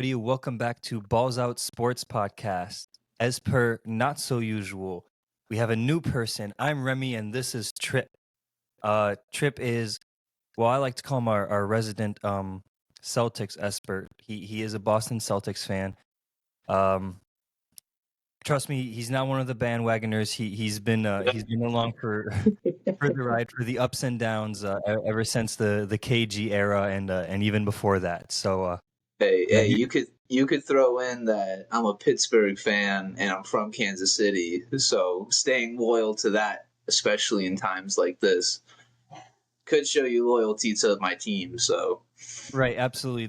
everybody. Welcome back to Balls Out Sports Podcast. As per not so usual, we have a new person. I'm Remy, and this is Tripp. Tripp is, well, I like to call him our resident Celtics expert. He is a Boston Celtics fan. Trust me, he's not one of the bandwagoners. He's been along for for the ride, for the ups and downs ever since the KG era and even before that. So yeah, Hey, you could throw in that I'm a Pittsburgh fan and I'm from Kansas City, so staying loyal to that, especially in times like this, could show you loyalty to my team. So, right, absolutely.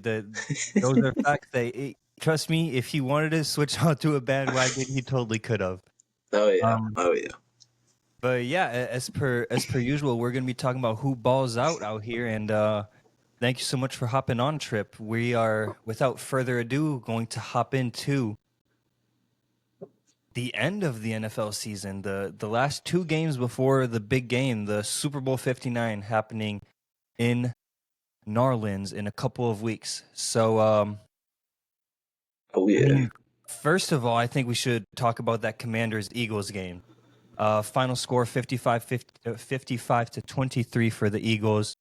Those are facts. Trust me, if he wanted to switch onto a bandwagon, he totally could have. oh yeah, Um, oh yeah. but yeah, as per usual, we're gonna be talking about who balls out here, and thank you so much for hopping on, Trip. We are, without further ado, going to hop into the end of the NFL season, the last two games before the big game, the Super Bowl 59 happening in Narlands in a couple of weeks. So, Oh I yeah. mean, first of all, I think we should talk about that Commanders-Eagles game. Final score 55 to 23 for the Eagles.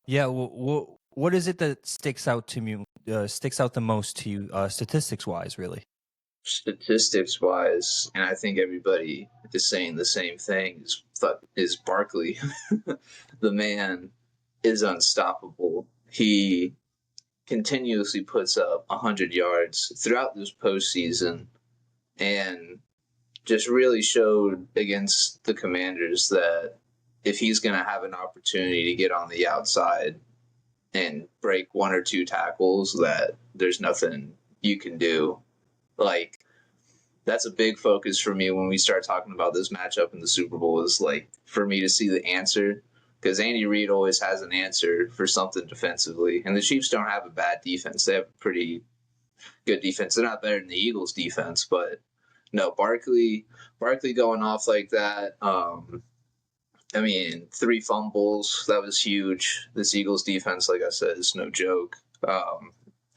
Yeah, what is it that sticks out to me? Sticks out the most to you, statistics-wise, really? Statistics wise, and I think everybody is saying the same thing, is Barkley. The man is unstoppable. He continuously puts up 100 yards throughout this postseason and just really showed against the Commanders that if he's going to have an opportunity to get on the outside and break one or two tackles, that there's nothing you can do. Like, that's a big focus for me when we start talking about this matchup in the Super Bowl, is like for me to see the answer, because Andy Reid always has an answer for something defensively, and the Chiefs don't have a bad defense. They have a pretty good defense. They're not better than the Eagles defense, but no, Barkley going off like that. I mean, 3 fumbles, that was huge. This Eagles defense, like I said, is no joke.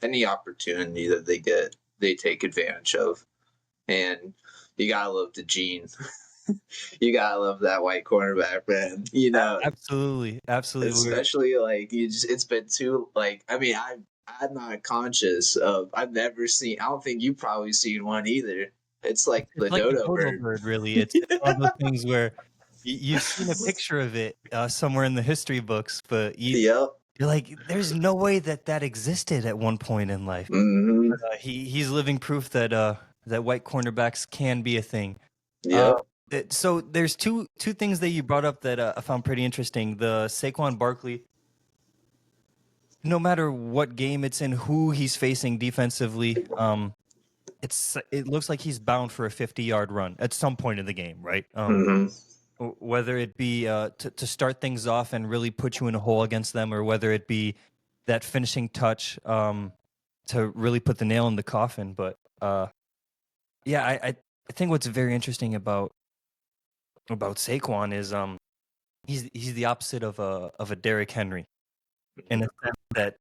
Any opportunity that they get, they take advantage of. And you gotta love Jaden. You gotta love that white cornerback, man. You know, Absolutely, absolutely. especially like it's been too like. I mean, I'm not conscious of. I've never seen. I don't think you've probably seen one either. It's like It's the like the dodo dodo bird. bird, really. It's one of those things where you've seen a picture of it somewhere in the history books, but Yep. you're like, there's no way that existed at one point in life. Mm-hmm. But, he's living proof that that white cornerbacks can be a thing. Uh, Yep. so there's two things that you brought up that I found pretty interesting. The Saquon Barkley, no matter what game it's in, who he's facing defensively, it looks like he's bound for a 50-yard run at some point in the game, right? Mm-hmm. Whether it be to start things off and really put you in a hole against them, or whether it be that finishing touch to really put the nail in the coffin. But yeah, I think what's very interesting about Saquon is he's the opposite of a Derrick Henry, in a sense that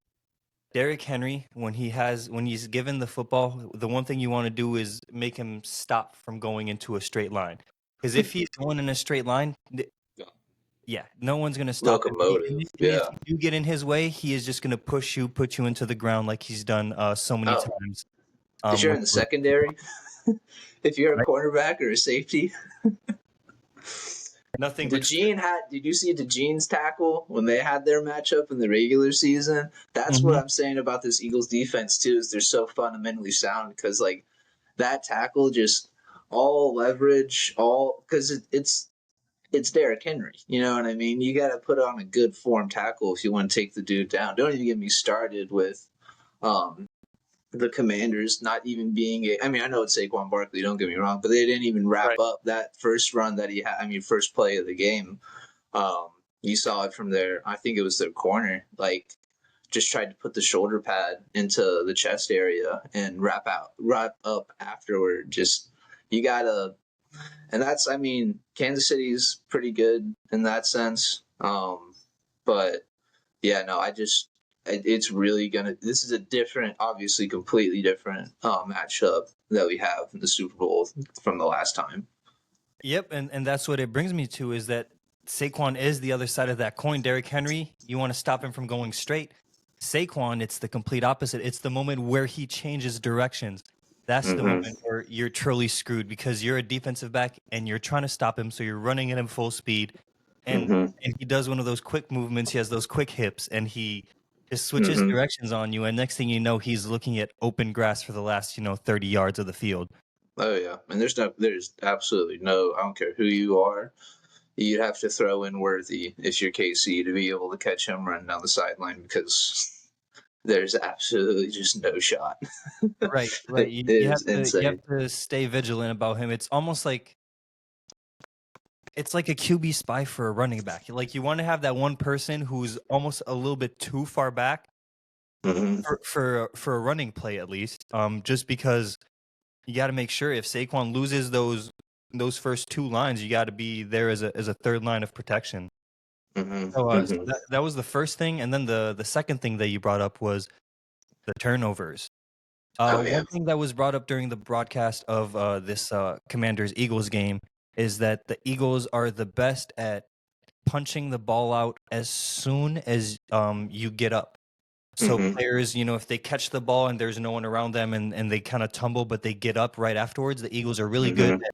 Derrick Henry, when he's given the football, the one thing you want to do is make him stop from going into a straight line. Because if he's going in a straight line, yeah, no one's gonna stop him. Locomotive. And if Yeah. you get in his way, he is just gonna put you into the ground like he's done so many Oh, times. if you're With in the secondary, if you're a right? cornerback or a safety, Nothing but Did you see Jaden's tackle when they had their matchup in the regular season? That's what Mhm. I'm saying about this Eagles defense too, is they're so fundamentally sound, because like that tackle, just all leverage, all because it's Derrick Henry. You know what I mean? You got to put on a good form tackle if you want to take the dude down. Don't even get me started with um, the Commanders not even being a. I mean, I know it's Saquon Barkley. Don't get me wrong, but they didn't even wrap right. up that first run that he had. I mean, first play of the game. You saw it from their. I think it was their corner. Like, just tried to put the shoulder pad into the chest area and wrap up afterward. Just you gotta, and that's. I mean, Kansas City's pretty good in that sense. But yeah, no, it's really this is a different, obviously completely different matchup that we have in the Super Bowl from the last time. Yep, and that's what it brings me to, is that Saquon is the other side of that coin. Derrick Henry, you want to stop him from going straight. Saquon, it's the complete opposite. It's the moment where he changes directions. That's the moment where you're truly screwed, because you're a defensive back and you're trying to stop him, so you're running at him full speed. And he does one of those quick movements. He has those quick hips, and he just switches directions on you. And next thing you know, he's looking at open grass for the last 30 yards of the field. Oh yeah, and there's absolutely no. I don't care who you are. You'd have to throw in Worthy if you're KC to be able to catch him running down the sideline, because there's absolutely just no shot. Right. It You have is to insane. stay vigilant about him. It's almost like it's like a QB spy for a running back. Like, you want to have that one person who's almost a little bit too far back for a running play, at least. Just because you got to make sure if Saquon loses those first two lines, you got to be there as a third line of protection. So that was the first thing, and then the second thing that you brought up was the turnovers. One thing that was brought up during the broadcast of this Commanders-Eagles game is that the Eagles are the best at punching the ball out as soon as you get up. So players, if they catch the ball and there's no one around them, and they kind of tumble, but they get up right afterwards, the Eagles are really good at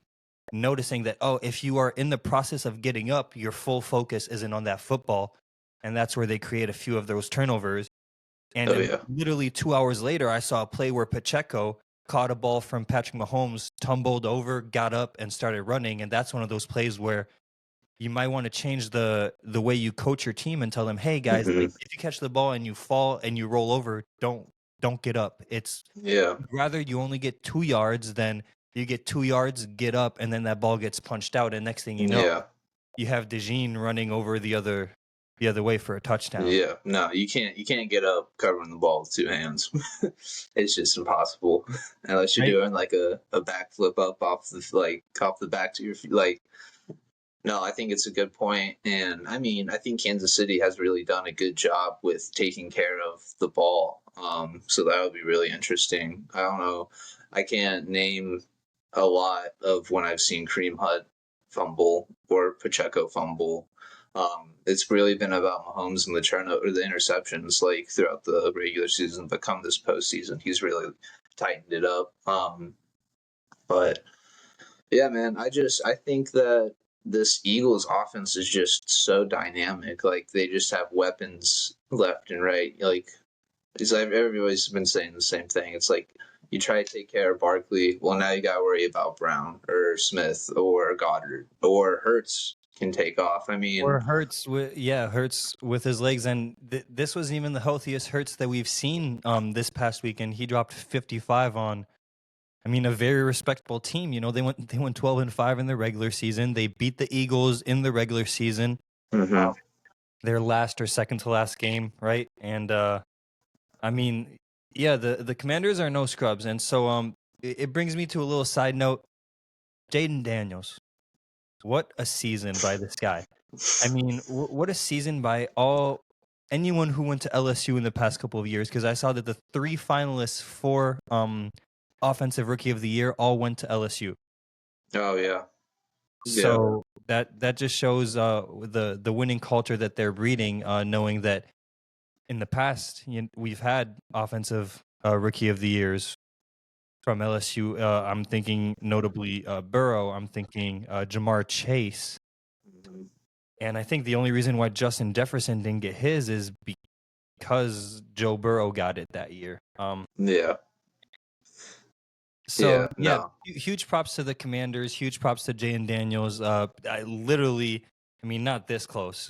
noticing that, if you are in the process of getting up, your full focus isn't on that football. And that's where they create a few of those turnovers. And then literally 2 hours later, I saw a play where Pacheco caught a ball from Patrick Mahomes, tumbled over, got up, and started running. And that's one of those plays where you might want to change the way you coach your team and tell them, hey guys, like, if you catch the ball and you fall and you roll over, don't get up. It's rather you only get 2 yards than you get 2 yards, get up, and then that ball gets punched out, and next thing you know, you have DeJean running over the other way for a touchdown. Yeah, no, you can't get up covering the ball with two hands. It's just impossible unless you're doing like a backflip up off the back to your feet. Like, no, I think it's a good point, and I mean, I think Kansas City has really done a good job with taking care of the ball. So that would be really interesting. I don't know, I can't name a lot of when I've seen Kareem Hunt fumble or Pacheco fumble. It's really been about Mahomes and the interceptions, like throughout the regular season, but come this postseason, he's really tightened it up. But yeah, man, I think that this Eagles offense is just so dynamic. Like, they just have weapons left and right. Like, everybody's been saying the same thing. It's like, you try to take care of Barkley, well, now you got to worry about Brown or Smith or Goddard, or Hurts can take off. I mean, or Hurts with his legs, and this was even the healthiest Hurts that we've seen this past weekend. He dropped 55 on, I mean, a very respectable team. They went 12-5 in the regular season. They beat the Eagles in the regular season. Their last or second to last game, right? And I mean, yeah, the Commanders are no scrubs, and so it brings me to a little side note. Jaden Daniels, what a season by this guy! I mean, what a season by anyone who went to LSU in the past couple of years, because I saw that the 3 finalists for Offensive Rookie of the Year all went to LSU. Oh yeah. So that just shows the winning culture that they're breeding, knowing that in the past we've had Offensive Rookie of the Years from LSU. I'm thinking notably Burrow. I'm thinking Jamar Chase. And I think the only reason why Justin Jefferson didn't get his is because Joe Burrow got it that year. So huge props to the Commanders. Huge props to Jaden Daniels. I mean, not this close.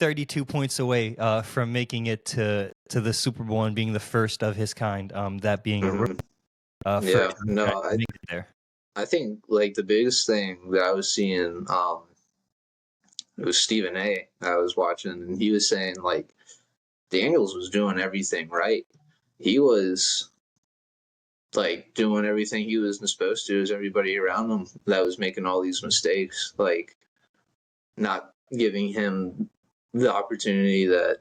32 points away from making it to the Super Bowl and being the first of his kind. That being a rookie. Make it there. I think like the biggest thing that I was seeing, it was Stephen A. I was watching, and he was saying like Daniels was doing everything right. He was like doing everything he was supposed to. As everybody around him that was making all these mistakes, like not giving him the opportunity that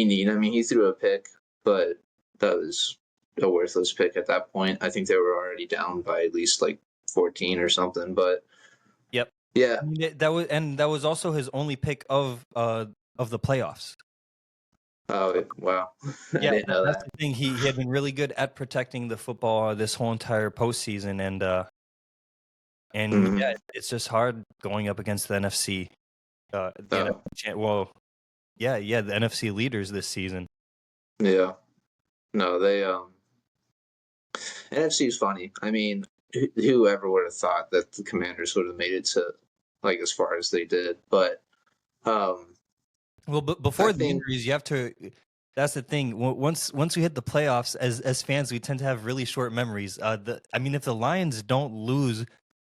I mean, he threw a pick, but that was a worthless pick at that point. I think they were already down by at least like 14 or something. But Yep. yeah, I mean, that was also his only pick of the playoffs. oh wow, I Yeah, didn't know that's that. the thing. He had been really good at protecting the football this whole entire postseason, and Hmm. yeah, it's just hard going up against the NFC. The Oh NFC, well, yeah, the NFC leaders this season. yeah, no, they NFC is funny. I mean, whoever would have thought that the Commanders would have made it to like as far as they did? But um, Well, but I before the think injuries, you have to. That's the thing. Once we hit the playoffs, as fans, we tend to have really short memories. I mean, if the Lions don't lose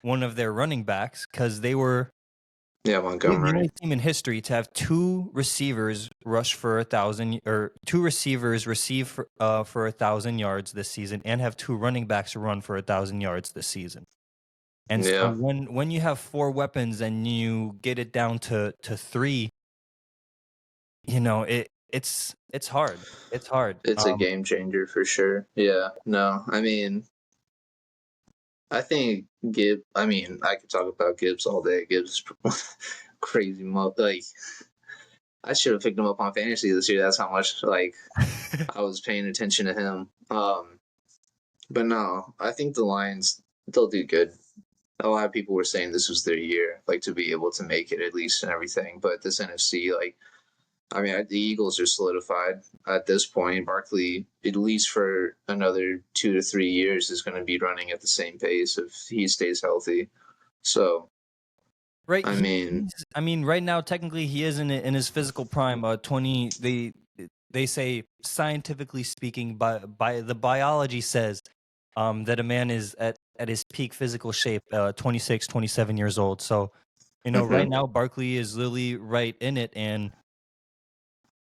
one of their running backs, because they were yeah, the Montgomery. only team in history to have two receivers rush for 1,000, or two receivers receive for 1,000 yards this season, and have two running backs run for 1,000 yards this season. And so Yeah, when you have four weapons and you get it down to three, it's hard. It's hard. it's a game changer for sure. Yeah, no, I mean, I think Gibb. I mean, I could talk about Gibbs all day. Gibbs is crazy. Like, I should have picked him up on fantasy this year. That's how much like I was paying attention to him. But no, I think the Lions they'll do good. A lot of people were saying this was their year, like to be able to make it at least and everything. But this NFC, like, I mean, the Eagles are solidified at this point. Barkley, at least for another 2 to 3 years, is going to be running at the same pace if he stays healthy. So, Right. I mean, I mean, right now, technically, he is in his physical prime. 20. They say, scientifically speaking, by the biology says, that a man is at his peak physical shape, 26, 27 years old. So, right mhm, now, Barkley is literally right in it, and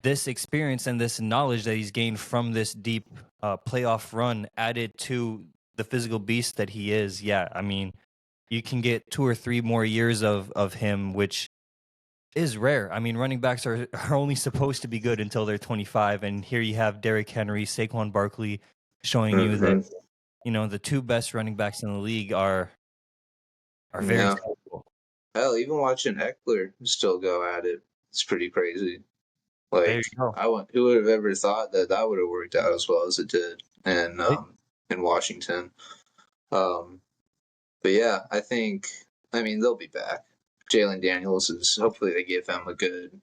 this experience and this knowledge that he's gained from this deep playoff run, added to the physical beast that he is. Yeah, I mean, you can get 2 or 3 more years of him, which is rare. I mean, running backs are only supposed to be good until they're 25, and here you have Derrick Henry, Saquon Barkley, showing you that mhm, the two best running backs in the league are very yeah. skillful. Hell, even watching Eckler still go at it, it's pretty crazy. There Like, you go. who would have ever thought that that would have worked out as well as it did Right? in Washington? Um, but yeah, I mean, they'll be back. Jalen Daniels is hopefully they give him a good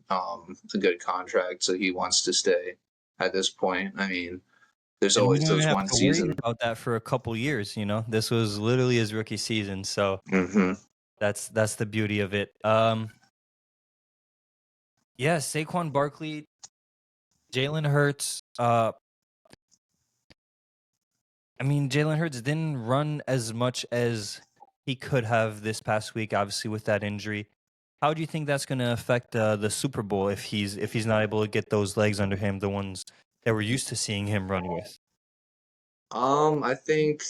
contract, so he wants to stay at this point. I mean, there's And we always don't even those have one to worry season. about that for a couple years. This was literally his rookie season, so Hmm. that's the beauty of it. Yeah, Saquon Barkley, Jalen Hurts. I mean, Jalen Hurts didn't run as much as he could have this past week, obviously with that injury. How do you think that's going to affect the Super Bowl if he's not able to get those legs under him, the ones that we're used to seeing him run with? I think,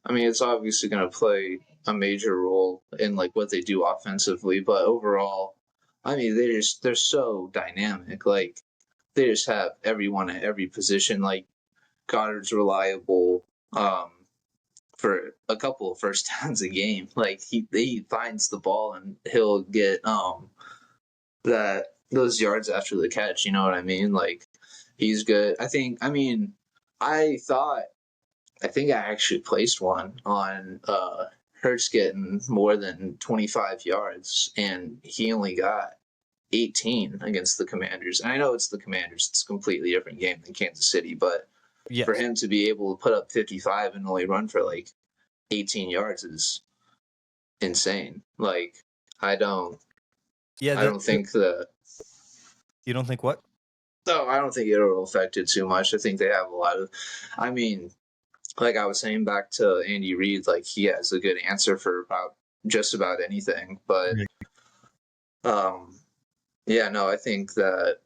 I mean, it's obviously going to play a major role in like what they do offensively, but overall, I mean, they're so dynamic. Like they just have everyone at every position. Like Goddard's reliable for a couple of first downs a game. Like he finds the ball and he'll get that those yards after the catch. You know what I mean? Like he's good. I mean, I thought I think I actually placed one on Hurts getting more than 25 yards, and he only got 18 against the Commanders. And I know it's the Commanders; it's a completely different game than Kansas City. But for Yes. him to be able to put up 55 and only run for like 18 yards is insane. Like I don't, Yeah. I don't think the You don't think what? no, I don't think it'll affect it too much. I think they have a lot of, I mean, like I was saying back to Andy Reid, like he has a good answer for about just about anything. But Right. um, yeah, no, I think that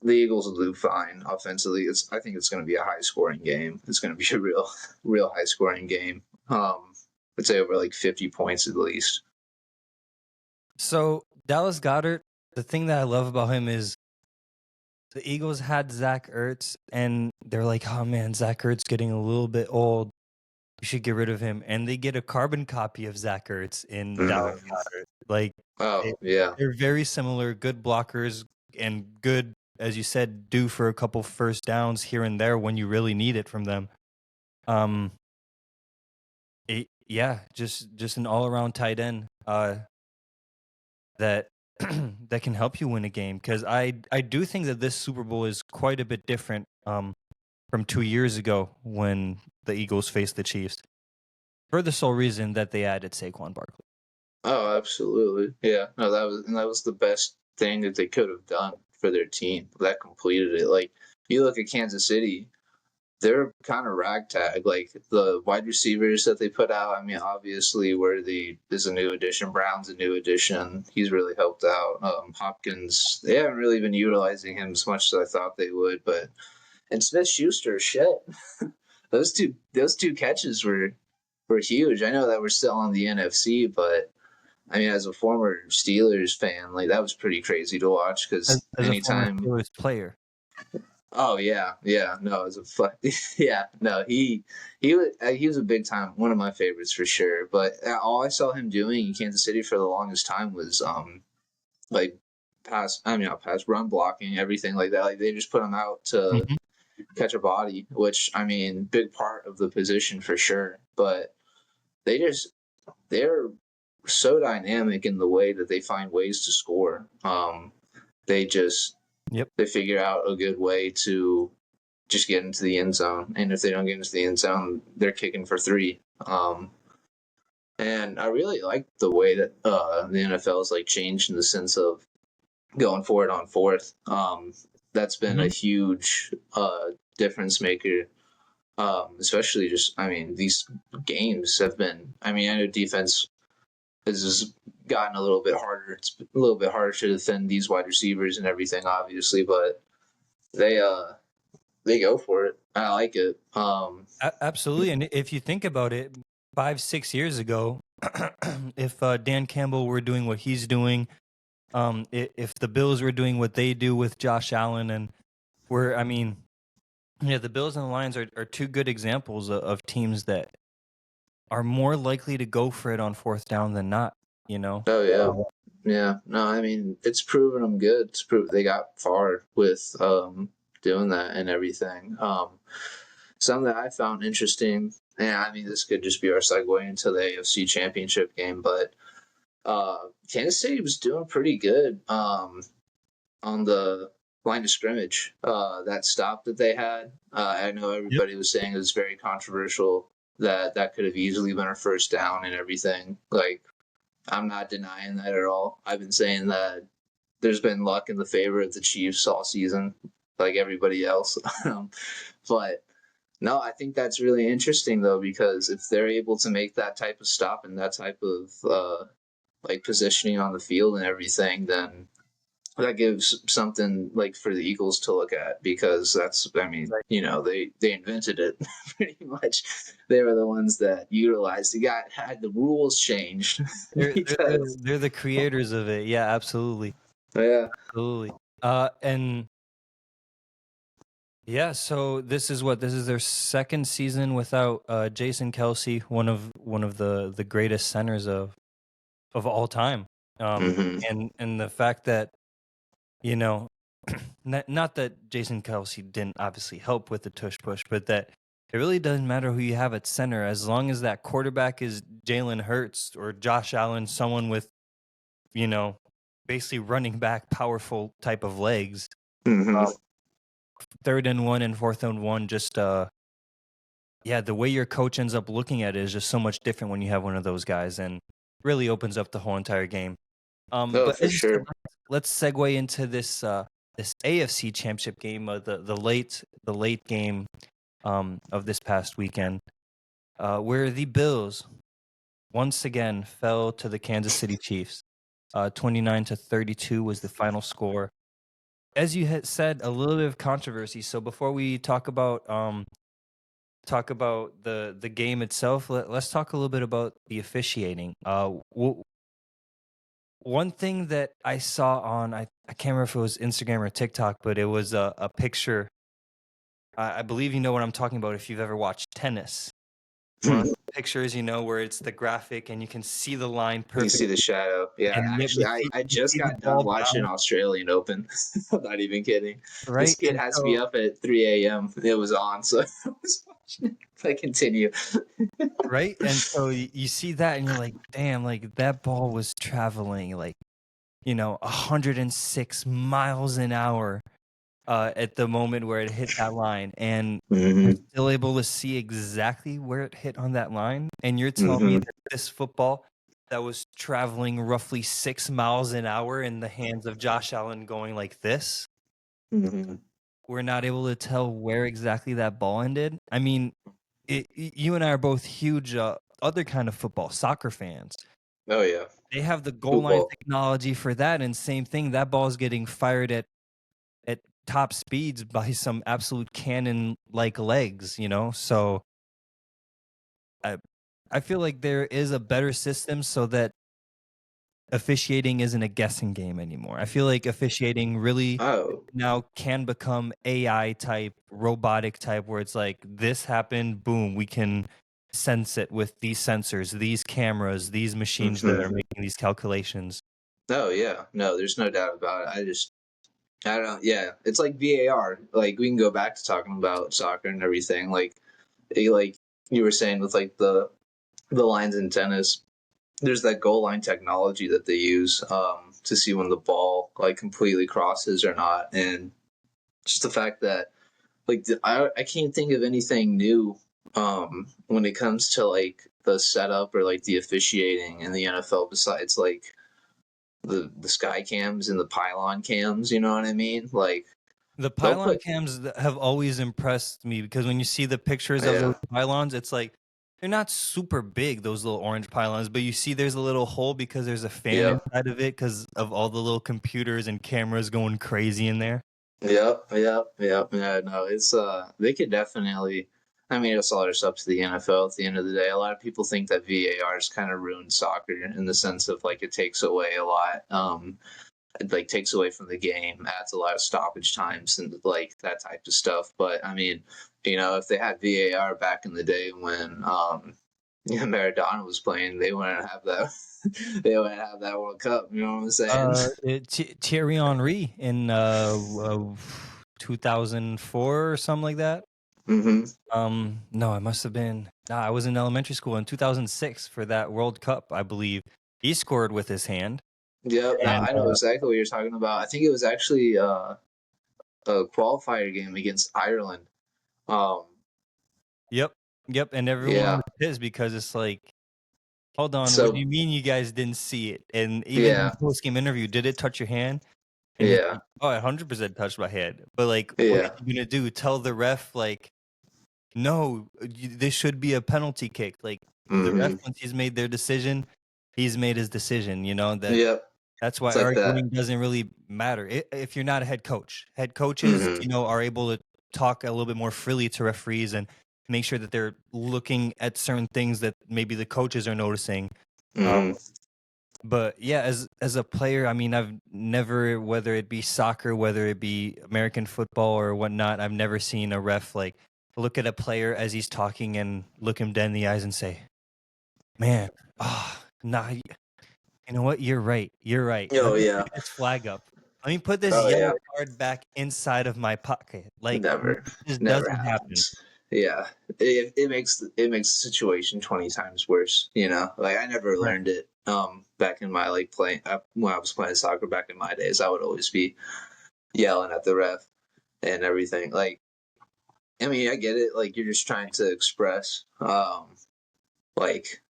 the Eagles will do fine offensively. I think it's going to be a high scoring game. It's going to be a real high scoring game. I'd say over like 50 points at least. So Dallas Goddard, the thing that I love about him is the Eagles had Zach Ertz, and they're like, "Oh man, Zach Ertz getting a little bit old. We should get rid of him." And they get a carbon copy of Zach Ertz in Dallas Mhm. Goedert. Like, Oh they, yeah. they're very similar, good blockers, and good, as you said, due for a couple first downs here and there when you really need it from them. Yeah, just an all around tight end. That that can help you win a game, because I do think that this Super Bowl is quite a bit different from 2 years ago when the Eagles faced the Chiefs, for the sole reason that they added Saquon Barkley. Oh, absolutely. Yeah. No, that was the best thing that they could have done for their team. That completed it. Like you look at Kansas City, they're kind of ragtag. Like the wide receivers that they put out. I mean, obviously, Worthy is a new addition. Brown's a new addition. He's really helped out. Hopkins, they haven't really been utilizing him as much as I thought they would. But and Smith Schuster, shit, those two catches were huge. I know that we're still on the NFC, but I mean, as a former Steelers fan, like that was pretty crazy to watch because As a former anytime. Steelers player. Oh yeah, no, as a yeah, no, he was a big time one of my favorites for sure. But all I saw him doing in Kansas City for the longest time was like not pass, run blocking, everything like that. Like they just put him out to Mhm. catch a body, which I mean, big part of the position for sure. But they're so dynamic in the way that they find ways to score. They just Yep. they figure out a good way to just get into the end zone, and if they don't get into the end zone, they're kicking for three. And I really like the way that the NFL is like changed in the sense of going for it on fourth. That's been a Mhm. huge difference maker. Especially just, I mean, these games have been. I mean, I know defense has just gotten a little bit harder. It's a little bit harder to defend these wide receivers and everything, obviously, but they they go for it. I like it. Absolutely. And if you think about it, 5-6 years ago, if Dan Campbell were doing what he's doing, if the Bills were doing what they do with Josh Allen, and I mean, yeah, the Bills and the Lions are two good examples of teams that are more likely to go for it on fourth down than not, you know? Oh yeah, yeah. No, I mean it's proven them good. It's proven they got far with doing that and everything. Something that I found interesting, and I mean this could just be our segue into the AFC Championship game, but Kansas City was doing pretty good on the line of scrimmage. That stop that they had, I know Yep. everybody was saying it was very controversial. That could have easily been a first down and everything. Like I'm not denying that at all. I've been saying that there's been luck in the favor of the Chiefs all season, like everybody else. But no, I think that's really interesting though, because if they're able to make that type of stop and that type of like positioning on the field and everything, then that gives something like for the Eagles to look at, because that's, I mean, Right. they invented it pretty much. They were the ones that utilized it. Got had the rules changed because They're the creators of it. Yeah, absolutely. yeah. Absolutely. And yeah, so this is their second season without Jason Kelsey, one of the greatest centers of all time. Mm-hmm. And the fact that, you know, not that Jason Kelsey didn't obviously help with the tush push, but that it really doesn't matter who you have at center, as long as that quarterback is Jalen Hurts or Josh Allen, someone with, you know, basically running back powerful type of legs. Mm-hmm. 3rd and 1 and 4th and 1, just yeah, the way your coach ends up looking at it is just so much different when you have one of those guys, and really opens up the whole entire game. Oh, But for as you said, sure. let's segue into this AFC Championship game, the late game of this past weekend, where the Bills once again fell to the Kansas City Chiefs. 29-32 was the final score. As you had said, a little bit of controversy. So before we talk about the game itself, let's talk a little bit about the officiating. One thing that I saw on I can't remember if it was Instagram or TikTok, but it was a picture. I believe you know what I'm talking about if you've ever watched tennis. One of You the pictures, where it's the graphic and you can see the line see perfectly, the shadow. Yeah, and yet actually, I you just see the got done ball watching bounce, Australian Open. I'm not even kidding. This right? kid And has to be so up at 3 a.m. It was on, so I was watching it. I continue. right, and so you see that and you're like, damn, like that ball was traveling like 106 miles an hour at the moment where it hit that line, and you're Hmm. still able to see exactly where it hit on that line. And you're telling me Hmm. that this football that was traveling roughly 6 miles an hour in the hands of Josh Allen going like this, Hmm. we're not able to tell where exactly that ball ended. I mean, you and I are both huge other kind of football, soccer fans. Oh yeah, They have the goal line football. technology for that, and same thing. That ball is getting fired at top speeds by some absolute cannon like legs. So I I feel like there is a better system so that officiating isn't a guessing game anymore. I feel like officiating really Oh. now can become AI type, robotic type, where it's like this happened, boom, we can sense it with these sensors, these cameras, these machines that are Hmm. making these calculations. Oh yeah, no, there's no doubt about it. I don't. Yeah, it's like VAR. Like we can go back to talking about soccer and everything. Like you were saying with like the lines in tennis. There's that goal line technology that they use to see when the ball like completely crosses or not, and just the fact that I can't think of anything new when it comes to like the setup or like the officiating in the NFL besides like the sky cams and the pylon cams. You know what I mean? Like The they'll pylon put cams have always impressed me because when you see the pictures of those yeah, pylons, it's like they're not super big, those little orange pylons, but you see there's a little hole because there's a fan yep, inside of it because of all the little computers and cameras going crazy in there. yep. Yeah, no, it's they could definitely. I mean, it's all just up to the NFL at the end of the day. A lot of people think that VAR has kind of ruined soccer in the sense of like it takes away a lot. It, like takes away from the game, adds a lot of stoppage times and like that type of stuff. But I mean, if they had VAR back in the day when Maradona was playing, they wouldn't have that. They wouldn't have that World Cup. You know what I'm saying? Thierry Henry in 2004 or something like that. Hmm. No, it must have been. Nah, I was in elementary school in 2006 for that World Cup, I believe. He scored with his hand, Yep. No, and I know exactly what you're talking about. I think it was actually a qualifier game against Ireland. Um, yep, yep, and everyone yeah. was pissed because it's like, hold on, what do So you mean you guys didn't see it? And even in the yeah, post-game interview, did it touch your hand? And it's yeah, like, oh, 100% touched my hand. But like, what yeah. are you gonna do? Tell the ref like, no, this should be a penalty kick. Like the ref, Hmm. once he's made their decision, he's made his decision. Yep. That's It's why like that. arguing doesn't really matter if you're not a head coach. Head coaches, Hmm. are able to talk a little bit more freely to referees and make sure that they're looking at certain things that maybe the coaches are noticing. Um, Hmm. but yeah, as a player, I mean, I've never, whether it be soccer, whether it be American football or whatnot, I've never seen a ref like look at a player as he's talking and look him dead in the eyes and say, "Man, nah, you know what? You're right. You're right. Let Oh me yeah. pick this flag up. Let me put this Oh yellow yeah. card back inside of my pocket." Like, Never, it just never doesn't happen. happens. Yeah, it makes the situation 20 times worse. Like I never Right. learned it. Back in my like playing when I was playing soccer back in my days, I would always be yelling at the ref and everything. Like, I mean, I get it. Like you're just trying to express like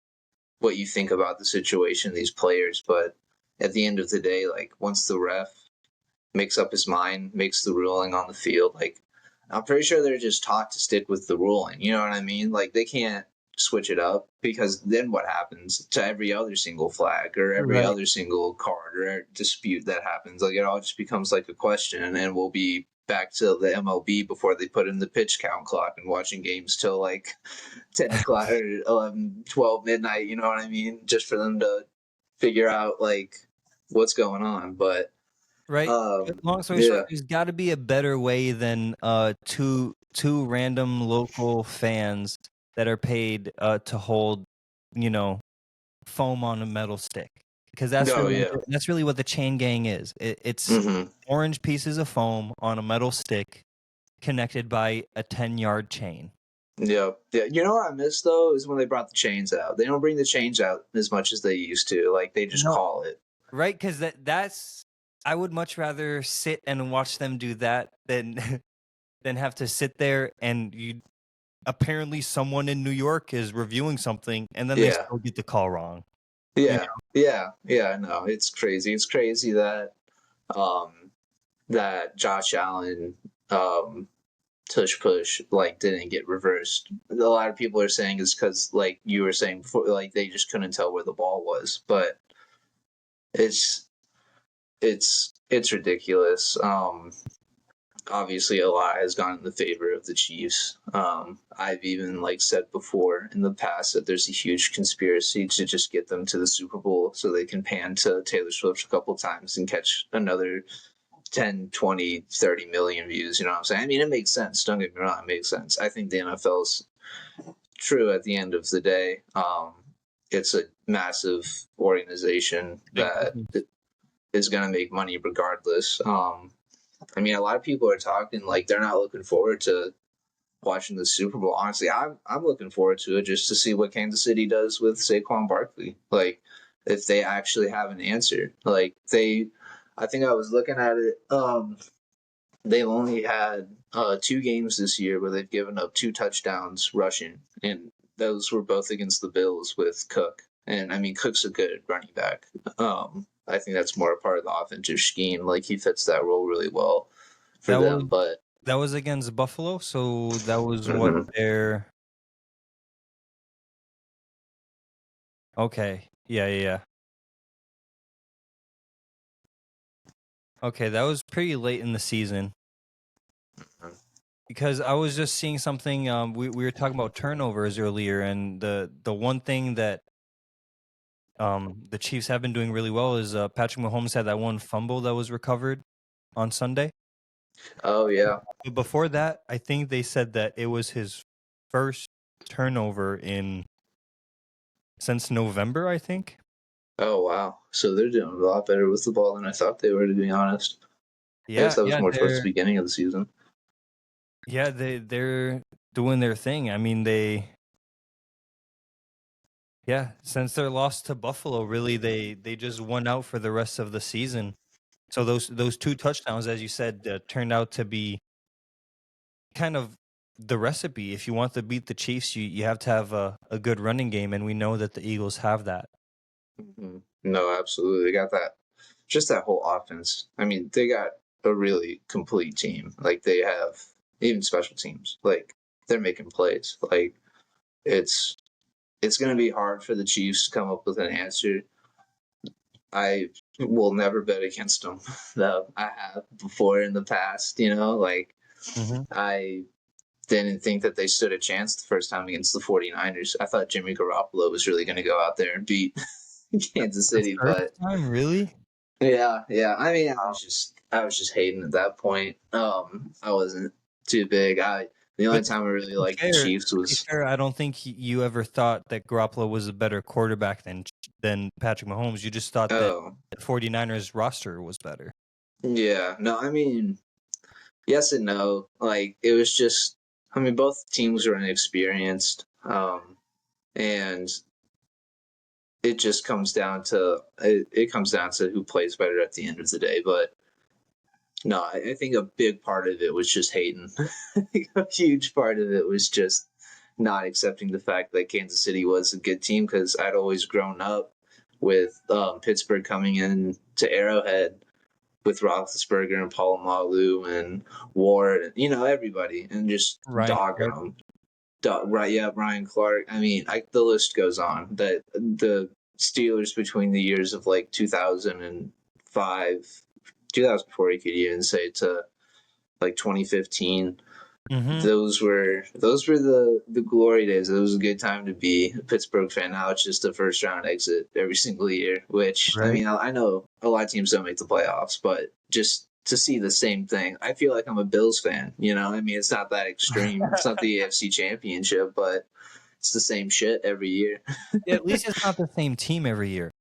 what you think about the situation, these players. But at the end of the day, like once the ref makes up his mind, makes the ruling on the field, like I'm pretty sure they're just taught to stick with the ruling. You know what I mean? Like they can't switch it up because then what happens to every other single flag or every Right. other single card or dispute that happens? Like it all just becomes like a question, and we'll be back to the MLB before they put in the pitch count clock and watching games till like 10 o'clock or 11, 12 midnight. You know what I mean? Just for them to figure out like what's going on. But Right. Long story short, yeah, there's got to be a better way than two random local fans that are paid to hold, you know, foam on a metal stick, because oh yeah, that's really what the chain gang is. It's mm-hmm. orange pieces of foam on a metal stick connected by a 10-yard chain. Yeah, yeah. You know what I miss though is when they brought the chains out. They don't bring the chains out as much as they used to. Like they just No, call it. right? Because that's I would much rather sit and watch them do that than than have to sit there and you apparently someone in New York is reviewing something and then they Yeah, still get the call wrong. You yeah, yeah, yeah. No, it's crazy. It's crazy that um that Josh Allen tush push like didn't get reversed. A lot of people are saying is because like you were saying before, like they just couldn't tell where the ball was. But it's it's ridiculous. Obviously a lot has gone in the favor of the Chiefs. I've even like said before in the past that there's a huge conspiracy to just get them to the Super Bowl so they can pan to Taylor Swift a couple times and catch another 10, 20, 30 million views. You know what I'm saying? I mean, it makes sense. Don't get me wrong, it makes sense. I think the NFL's true at the end of the day. It's a massive organization that know, is going to make money regardless. I mean, a lot of people are talking like they're not looking forward to watching the Super Bowl. Honestly, I'm looking forward to it just to see what Kansas City does with Saquon Barkley. Like, if they actually have an answer. Like I think I was looking at it. They've only had 2 games this year where they've given up 2 touchdowns rushing, and those were both against the Bills with Cook. And I mean, Cook's a good running back. I think that's more a part of the offensive scheme. Like he fits that role really well for that was them. But that was against Buffalo, so that was what mhm. their okay. Yeah, yeah, yeah. Okay, that was pretty late in the season because I was just seeing something. We were talking about turnovers earlier, and the one thing that the Chiefs have been doing really well is Patrick Mahomes had that one fumble that was recovered on Sunday. Oh yeah. But before that, I think they said that it was his first turnover in since November, I think. Oh wow. So they're doing a lot better with the ball than I thought they were, to be honest. I guess Yeah, that was yeah, more towards the beginning of the season. they're doing their thing. I mean, since their loss to Buffalo, really they just won out for the rest of the season. So those 2 touchdowns, as you said, turned out to be kind of the recipe. If you want to beat the Chiefs, you have to have a good running game, and we know that the Eagles have that. Mm-hmm. No, absolutely. They got that. Just that whole offense. I mean, they got a really complete team. Like they have even special teams. Like they're making plays. Like it's it's going to be hard for the Chiefs to come up with an answer. I will never bet against them. Though I have before in the past. You know, like Mm-hmm. I didn't think that they stood a chance the first time against the 49ers. I thought Jimmy Garoppolo was really going to go out there and beat Kansas The City, first but time, really? yeah, yeah. I mean, Wow. I was just hating at that point. I wasn't too big. The only But time I really be liked the fair, Chiefs to be was fair, I don't think you ever thought that Garoppolo was a better quarterback than Patrick Mahomes. You just thought that oh the 49ers roster was better. yeah. No, I mean yes and no. Like it was just I mean both teams were inexperienced. And it just comes down to it comes down to who plays better at the end of the day. But no, I think a big part of it was just hating. A huge part of it was just not accepting the fact that Kansas City was a good team because I'd always grown up with Pittsburgh coming in to Arrowhead with Roethlisberger and Polamalu and Ward, and, you know, everybody, and just Ryan dogging Clark. them. Right, yeah, Ryan Clark. I mean, the list goes on. That the Steelers between the years of like 2005, 2004, you could even say to like 2015. Mm-hmm. Those were the glory days. It was a good time to be a Pittsburgh fan. Now it's just a first round exit every single year. Which I Right. mean, I know a lot of teams don't make the playoffs, but just to see the same thing, I feel like I'm a Bills fan. You know, I mean, it's not that extreme. It's not the AFC Championship, but it's the same shit every year. At least it's not the same team every year.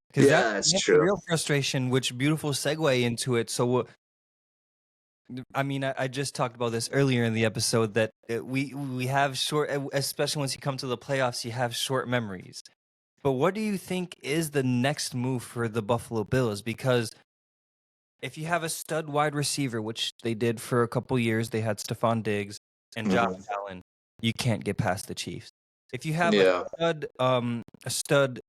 Because Yeah, it's that's the true. real frustration, which beautiful segue into it. So, I mean, I just talked about this earlier in the episode that we have short, especially once you come to the playoffs, you have short memories. But what do you think is the next move for the Buffalo Bills? Because if you have a stud wide receiver, which they did for a couple years, they had Stephon Diggs and Josh Allen, you can't get past the Chiefs. If you have Yeah. a stud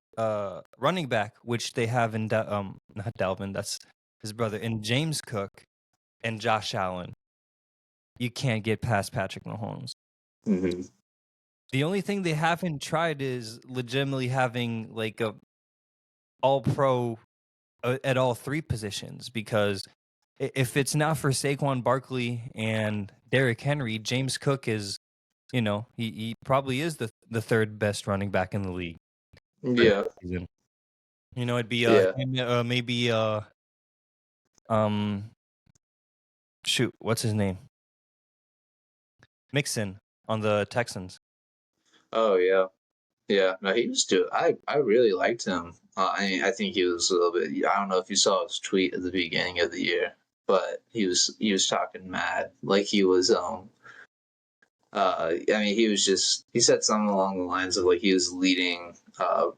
running back, which they have in not Dalvin, that's his brother, in James Cook and Josh Allen, you can't get past Patrick Mahomes. Mm-hmm. The only thing they haven't tried is legitimately having like a all pro at all three positions, because if it's not for Saquon Barkley and Derrick Henry, James Cook is, he probably is the third best running back in the league for Yeah. next season. It'd be Yeah. maybe um shoot, what's his name? Mixon on the Texans. Oh yeah. Yeah, no, he was doing. I really liked him. I think he was a little bit. I don't know if you saw his tweet at the beginning of the year, but he was talking mad, like he was. I mean, he said something along the lines of like he was leading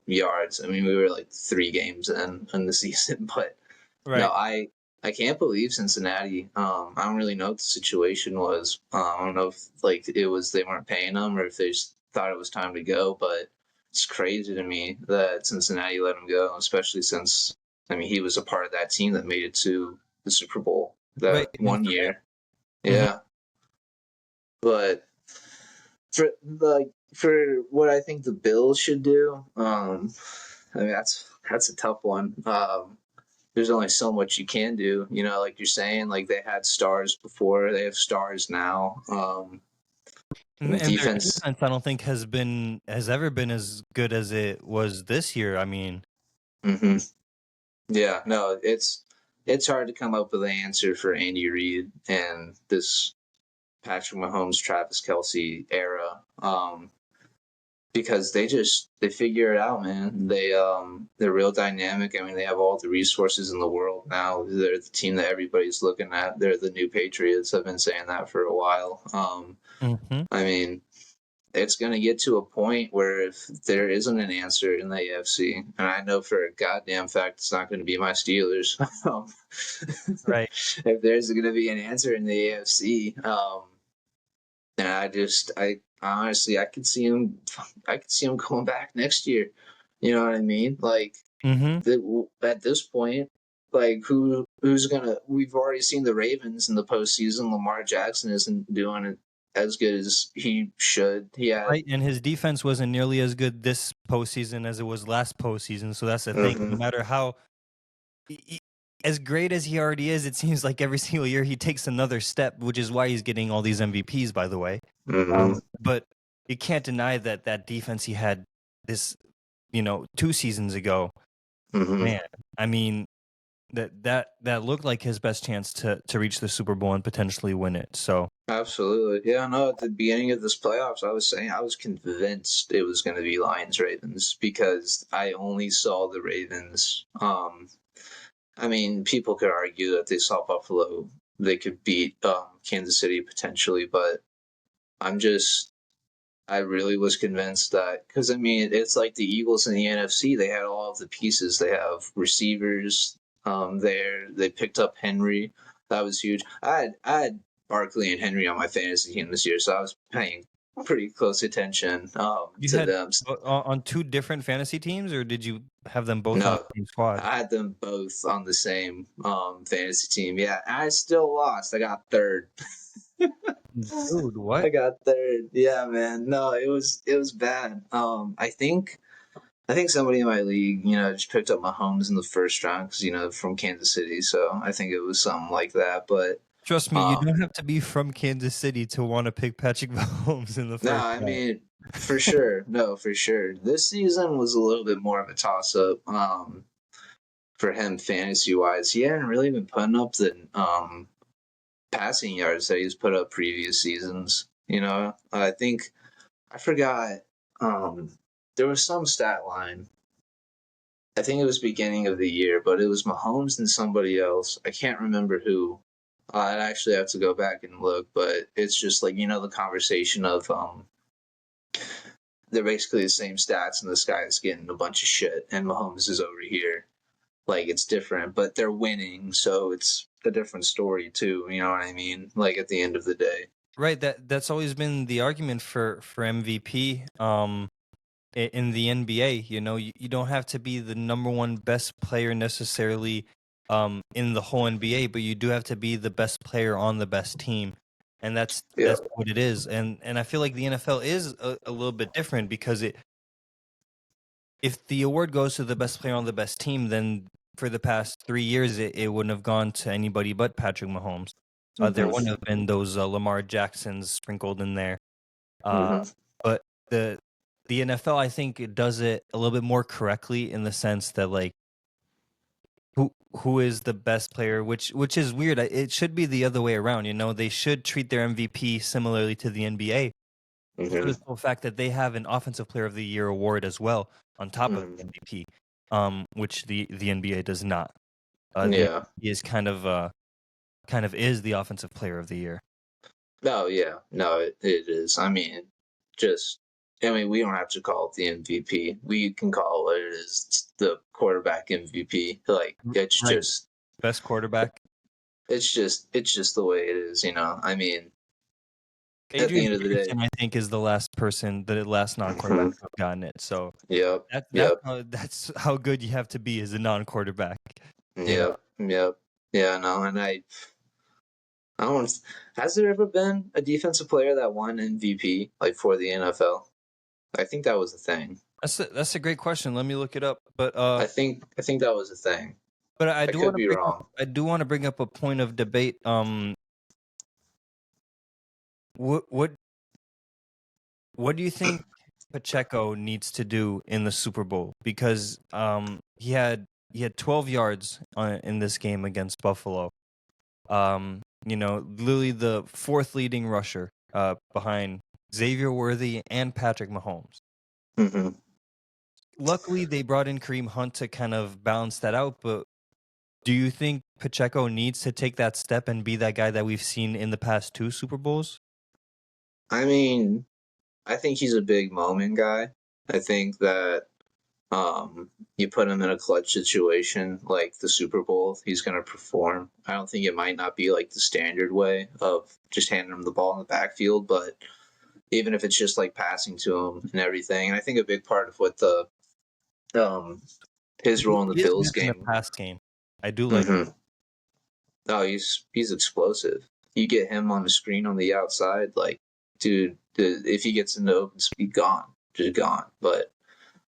yards. I mean, we were like 3 games in the season, but no, Right. I can't believe Cincinnati. I don't really know what the situation was. I don't know if like it was they weren't paying him or if they just thought it was time to go. But it's crazy to me that Cincinnati let him go, especially since I mean he was a part of that team that made it to the Super Bowl Right. that Even one for him. year. Yeah, but for what I think the Bills should do, I mean that's a tough one. There's only so much you can do. You know, like you're saying, like they had stars before, they have stars now. And their Defense. defense, I don't think has ever been as good as it was this year. I mean, Hmm. Yeah, no, it's hard to come up with an answer for Andy Reid and this Patrick Mahomes, Travis Kelsey era. Because they figure it out, man. They're real dynamic. I mean, they have all the resources in the world now. They're the team that everybody's looking at. They're the new Patriots. I've been saying that for a while. mhm. I mean, it's going to get to a point where if there isn't an answer in the AFC, and I know for a goddamn fact it's not going to be my Steelers. Right. If there's going to be an answer in the AFC, and I honestly, I could see him coming back next year. You know what I mean? Like, Mm-hmm. at this point, like who's gonna? We've already seen the Ravens in the postseason. Lamar Jackson isn't doing it as good as he should. He had. Right, and his defense wasn't nearly as good this postseason as it was last postseason. So that's the thing. No Mhm, matter how as great as he already is, it seems like every single year he takes another step, which is why he's getting all these MVPs, by the way. mhm, But you can't deny that defense he had this, 2 seasons ago. mhm. Man, I mean that looked like his best chance to reach the Super Bowl and potentially win it. So Absolutely. Yeah, no, at the beginning of this playoffs, I was saying I was convinced it was going to be Lions Ravens because I only saw the Ravens. I mean, people could argue that they saw Buffalo, they could beat Kansas City potentially, but I'm just, I really was convinced that because I mean, it's like the Eagles in the NFC. They had all of the pieces. They have receivers there. They picked up Henry. That was huge. I had Barkley and Henry on my fantasy team this year, so I was paying pretty close attention you to had them. on 2 different fantasy teams, or did you have them both on No, the same squad? I had them both on the same fantasy team. Yeah, I still lost. I got third. Dude, I what? got third. Yeah, man. No, it was bad. I think somebody in my league, just picked up Mahomes in the first round because from Kansas City. So I think it was something like that. But Trust me, you don't Um, have to be from Kansas City to want to pick Patrick Mahomes in the no, first I round. mean, for sure. No, for sure. This season was a little bit more of a toss up for him fantasy wise. He hadn't really been putting up the passing yards that he's put up previous seasons. You know, I think I forgot. Um, there was some stat line. I think it was beginning of the year, but it was Mahomes and somebody else. I can't remember who. I'd actually have to go back and look, but it's just like the conversation of they're basically the same stats, and this guy is getting a bunch of shit, and Mahomes is over here. Like it's different, but they're winning, so it's a different story too. You know what I mean? Like at the end of the day. Right, that's always been the argument for MVP in the NBA. You don't have to be the number one best player necessarily in the whole NBA, but you do have to be the best player on the best team. And that's Yeah. what it is. And I feel like the NFL is a little bit different because if the award goes to the best player on the best team, then for the past 3 years, it wouldn't have gone to anybody but Patrick Mahomes. There Mm-hmm. wouldn't have been those Lamar Jacksons sprinkled in there. Uh, Mm-hmm. but the NFL, I think, it does it a little bit more correctly in the sense that like who is the best player, which is weird. It should be the other way around. They should treat their MVP similarly to the NBA for Mm-hmm. the simple fact that they have an Offensive Player of the Year award as well on top of Mm-hmm. the MVP, which the NBA does not. The Yeah. NBA is kind of is the Offensive Player of the Year. No, yeah. No, it is. We don't have to call it the MVP. We can call it what it is. It's the quarterback MVP. Like Right, best quarterback. it's just the way it is. At the Adrian end of the day. Peterson, I think, is the last non-quarterback Mhm. to have gotten it. So Yep. that that's Yep. how, that's how good you have to be as a non-quarterback. You know, Yep. Yep. Yeah, no, and I don't has there ever been a defensive player that won MVP like for the NFL? I think that was a thing. that's a great question. Let me look it up. But I think that was a thing. I I do could want to be bring up wrong. a point of debate. What do you think Pacheco needs to do in the Super Bowl? Because he had 12 yards in this game against Buffalo. Literally the fourth leading rusher behind Xavier Worthy and Patrick Mahomes. Hmm. Luckily, they brought in Kareem Hunt to kind of balance that out. But do you think Pacheco needs to take that step and be that guy that we've seen in the past two Super Bowls? I mean, I think he's a big moment guy. I think that you put him in a clutch situation like the Super Bowl, he's going to perform. I don't think it might not be like the standard way of just handing him the ball in the backfield, but even if it's just like passing to him and everything. And I think a big part of what the um his role in the He is Bills good in the game. pass game. I do like him. Mm-hmm. Oh, he's explosive. You get him on the screen on the outside, like dude, if he gets into open speed, gone, just gone. But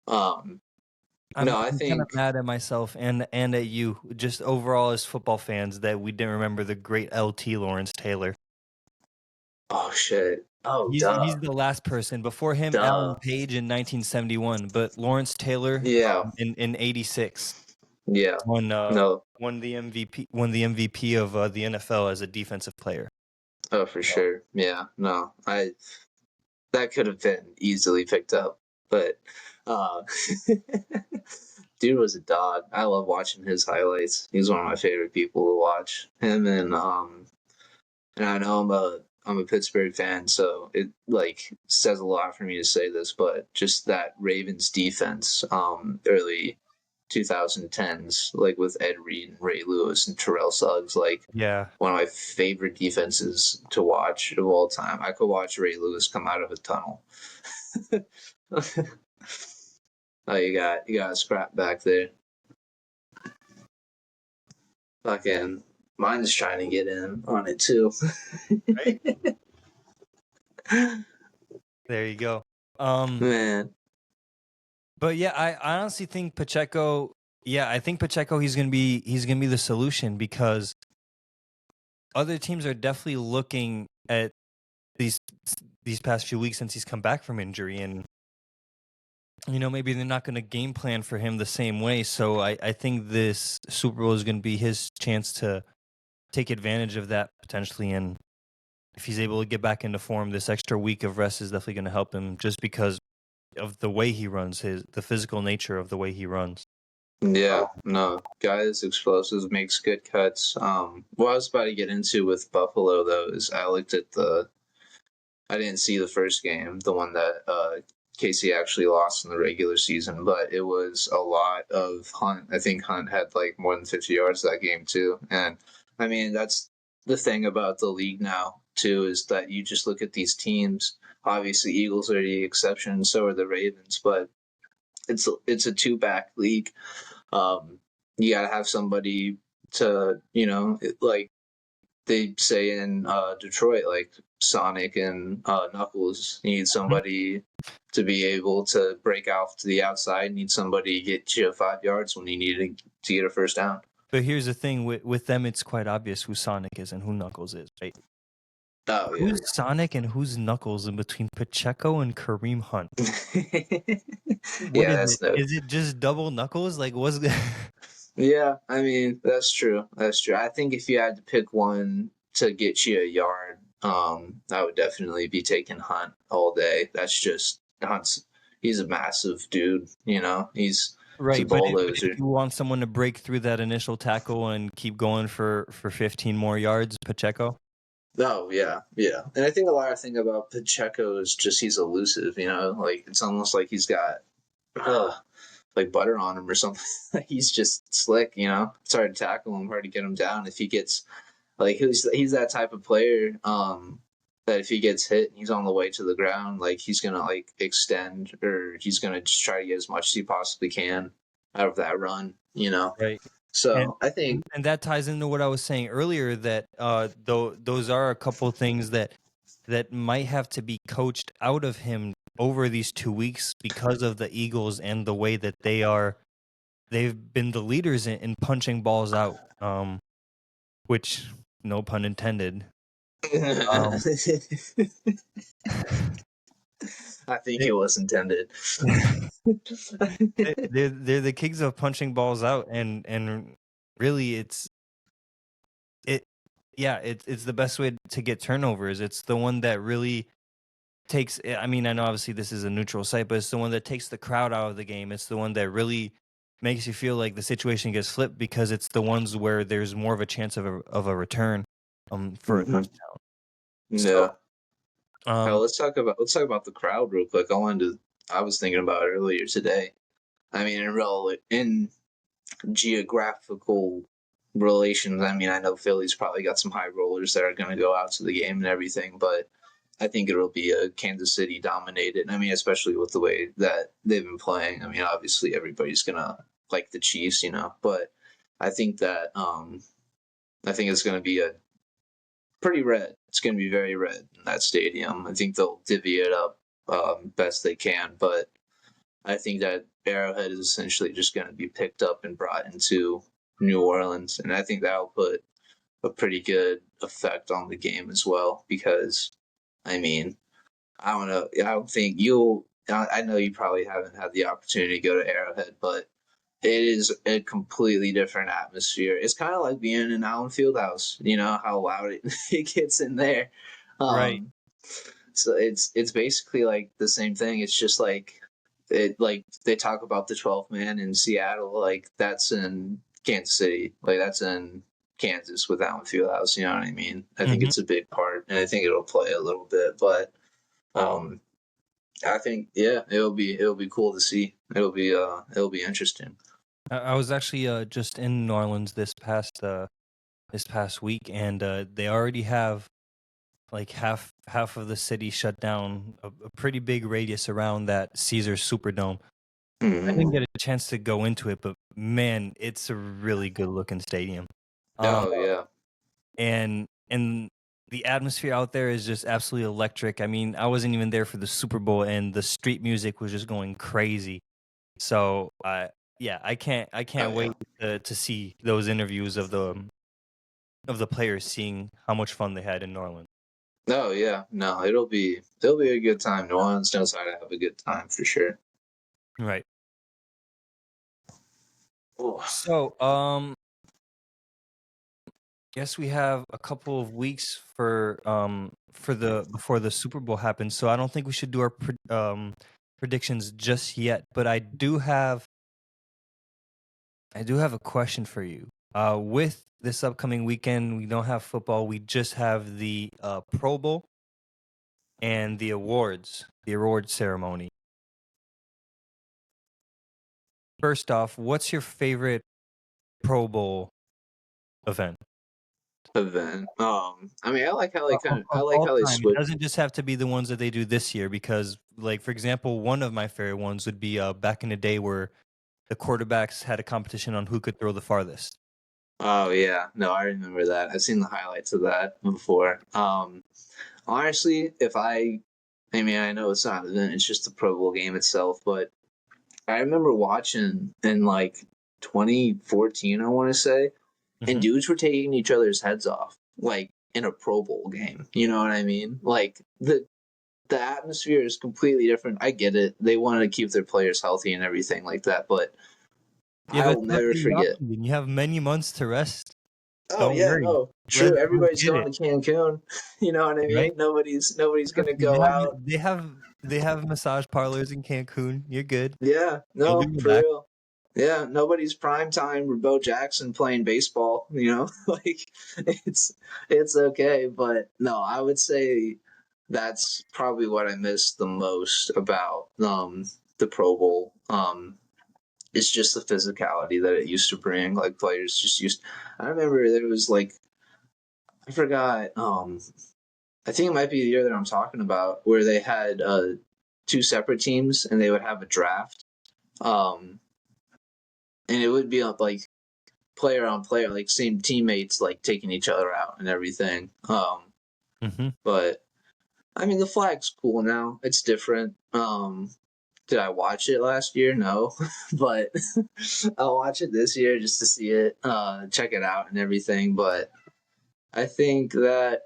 um, I'm no, I kind of think mad at myself and at you, just overall as football fans, that we didn't remember the great LT Lawrence Taylor. oh shit, oh He's duh, the last person. Before him, Alan duh, Page in 1971, but Lawrence Taylor yeah, in 86 yeah, won no, won the MVP of the NFL as a defensive player. oh for So, sure, yeah, no, I that could have been easily picked up, but uh, dude was a dog. I love watching his highlights. He's one of my favorite people to watch. Him and I know I'm a Pittsburgh fan, so it like says a lot for me to say this, but just that Ravens defense, early 2010s, like with Ed Reed and Ray Lewis and Terrell Suggs, like yeah, one of my favorite defenses to watch of all time. I could watch Ray Lewis come out of a tunnel. Oh, you got a scrap back there. Fucking mine's trying to get in on it too. right. There you go. Man. But yeah, I honestly think Pacheco. Yeah, I think Pacheco he's gonna be the solution because other teams are definitely looking at these these past few weeks since he's come back from injury, and maybe they're not going to game plan for him the same way. So I think this Super Bowl is going to be his chance to take advantage of that potentially. And if he's able to get back into form, this extra week of rest is definitely going to help him just because of the way he runs, the physical nature of the way he runs. Yeah, no, guys, explosives, makes good cuts. What I was about to get into with Buffalo though is I didn't see the first game, the one that Casey actually lost in the regular season, but it was a lot of Hunt. I think Hunt had like more than 50 yards that game too. And I mean, that's the thing about the league now too, is that you just look at these teams. Obviously, Eagles are the exception, so are the Ravens, but it's a two-back league. You got to have somebody to, like they say in Detroit, like Sonic and Knuckles, you need somebody to be able to break out to the outside, need somebody to get you 5 yards when you need to get a first down. But here's the thing, with them, it's quite obvious who Sonic is and who Knuckles is, right? Oh, yeah. Who's Sonic and who's Knuckles in between Pacheco and Kareem Hunt? What Yeah, is that's it? no. Is it just double Knuckles? Like, what's the... Yeah, I mean, that's true. That's true. I think if you had to pick one to get you a yard, I would definitely be taking Hunt all day. That's just he's a massive dude, he's a Right, but if bulldozer. you want someone to break through that initial tackle and keep going for 15 more yards, Pacheco? Oh yeah, yeah. And I think a lot of thing about Pacheco is just he's elusive, like it's almost like he's got like butter on him or something. He's just slick, It's hard to tackle him, hard to get him down. If he gets like he's that type of player, that if he gets hit and he's on the way to the ground, like he's gonna like extend or he's gonna just try to get as much as he possibly can out of that run, Right. So I think And that ties into what I was saying earlier, that those are a couple things that might have to be coached out of him over these 2 weeks because of the Eagles and the way that they've been the leaders in punching balls out, which, no pun intended. Um, I think it was intended. they're the kings of punching balls out, and really it's the best way to get turnovers. It's the one that really takes, I mean, I know obviously this is a neutral site, but it's the one that takes the crowd out of the game. It's the one that really makes you feel like the situation gets flipped because it's the ones where there's more of a chance of a return for a touchdown. Yeah. So Let's talk about the crowd real quick. I was thinking about it earlier today. I mean, in geographical relations, I mean, I know Philly's probably got some high rollers that are going to go out to the game and everything, but I think it'll be a Kansas City dominated. I mean, especially with the way that they've been playing. I mean, obviously everybody's gonna like the Chiefs, but I think that I think it's going to be a pretty red. It's going to be very red in that stadium. I think they'll divvy it up best they can, but I think that Arrowhead is essentially just going to be picked up and brought into New Orleans, and I think that'll put a pretty good effect on the game as well. Because, I mean, I don't know. I don't think you'll. I know you probably haven't had the opportunity to go to Arrowhead, but it is a completely different atmosphere. It's kind of like being in Allen Fieldhouse. You know how loud it gets in there. right. So it's basically like the same thing. It's just like they talk about the 12th man in Seattle, like that's in Kansas City, like that's in Kansas with Allen Fieldhouse. You know what I mean? I think it's a big part, and I think it'll play a little bit, but I think it'll be cool to see. It'll be interesting. I was actually just in New Orleans this past week, and they already have like half of the city shut down, a pretty big radius around that Caesars Superdome. I didn't get a chance to go into it, but man, it's a really good looking stadium. Oh yeah. And the atmosphere out there is just absolutely electric. I mean, I wasn't even there for the Super Bowl, and the street music was just going crazy. So, yeah, I can't Oh, wait to see those interviews of of the players seeing how much fun they had in New Orleans. Oh yeah, no, it'll be a good time. New Orleans knows how to have a good time for sure. Right. Oh. So, guess we have a couple of weeks for the before the Super Bowl happens. So I don't think we should do our predictions just yet. But I do have a question for you. With this upcoming weekend, we don't have football. We just have the Pro Bowl and the award ceremony. First off, what's your favorite Pro Bowl event? Event. I mean, I like how I Of like all how they time. It switch. doesn't just have to be the ones that they do this year because, like, for example, one of my favorite ones would be back in the day where the quarterbacks had a competition on who could throw the farthest. Oh yeah, no, I remember that. I've seen the highlights of that before. Honestly, I mean, I know it's not an event; it's just the Pro Bowl game itself. But I remember watching in like 2014, I want to say, and Mhm. dudes were taking each other's heads off, like in a Pro Bowl game. You know what I mean? Like the atmosphere is completely different. I get it; they wanted to keep their players healthy and everything like that, but Yeah, I but will it's not never the off forget. season. You have many months to rest. Oh Don't yeah, worry. no, true. Let's Everybody's get it, going to Cancun. You know what I right? mean? Nobody's Trust gonna me, They go have out. they have they have massage parlors in Cancun. You're good. Yeah, You'll be no, for relaxed. real. Yeah, nobody's prime time or Bo Jackson playing baseball. You know, like it's it's okay, but no, I would say that's probably what I miss the most about the Pro Bowl. It's just the physicality that it used to bring. Like players just used. I remember there was like I forgot. I think it might be the year that I'm talking about, where they had two separate teams and they would have a draft. Um, and it would be like player on player, like same teammates, like taking each other out and everything. Hmm. But I mean, the flag's cool now. It's different. Did I watch it last year? No, but I'll watch it this year just to see it, check it out and everything. But I think that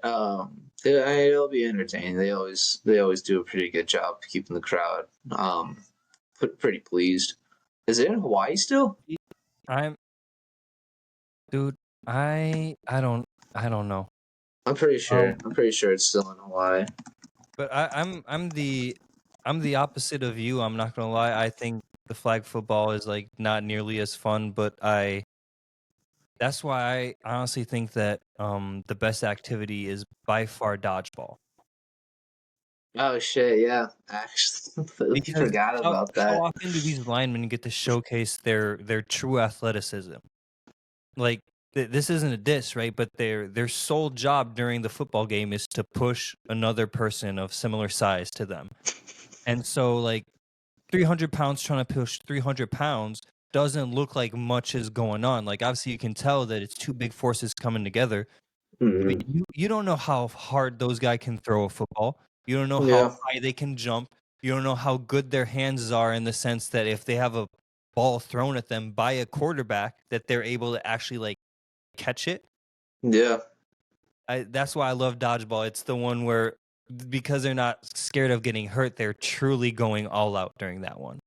it'll be entertaining. They always do a pretty good job keeping the crowd pretty pleased. Is it in Hawaii still? I'm dude. I don't know. I'm pretty sure. Um, I'm pretty sure it's still in Hawaii. but I'm the opposite of you. I'm not gonna lie. I think the flag football is like not nearly as fun, but that's why I honestly think that the best activity is by far dodgeball. Oh shit! Yeah, actually, completely Because forgot about how that. often do these linemen get to showcase their true athleticism? Like this isn't a diss, right? But their sole job during the football game is to push another person of similar size to them. And so like 300 pounds trying to push 300 pounds doesn't look like much is going on. Like obviously you can tell that it's two big forces coming together. But Hmm. you don't know how hard those guys can throw a football. You don't know how Yeah, high they can jump. You don't know how good their hands are in the sense that if they have a ball thrown at them by a quarterback, that they're able to actually like catch it. yeah. That's why I love dodgeball. It's the one where because they're not scared of getting hurt, they're truly going all out during that one.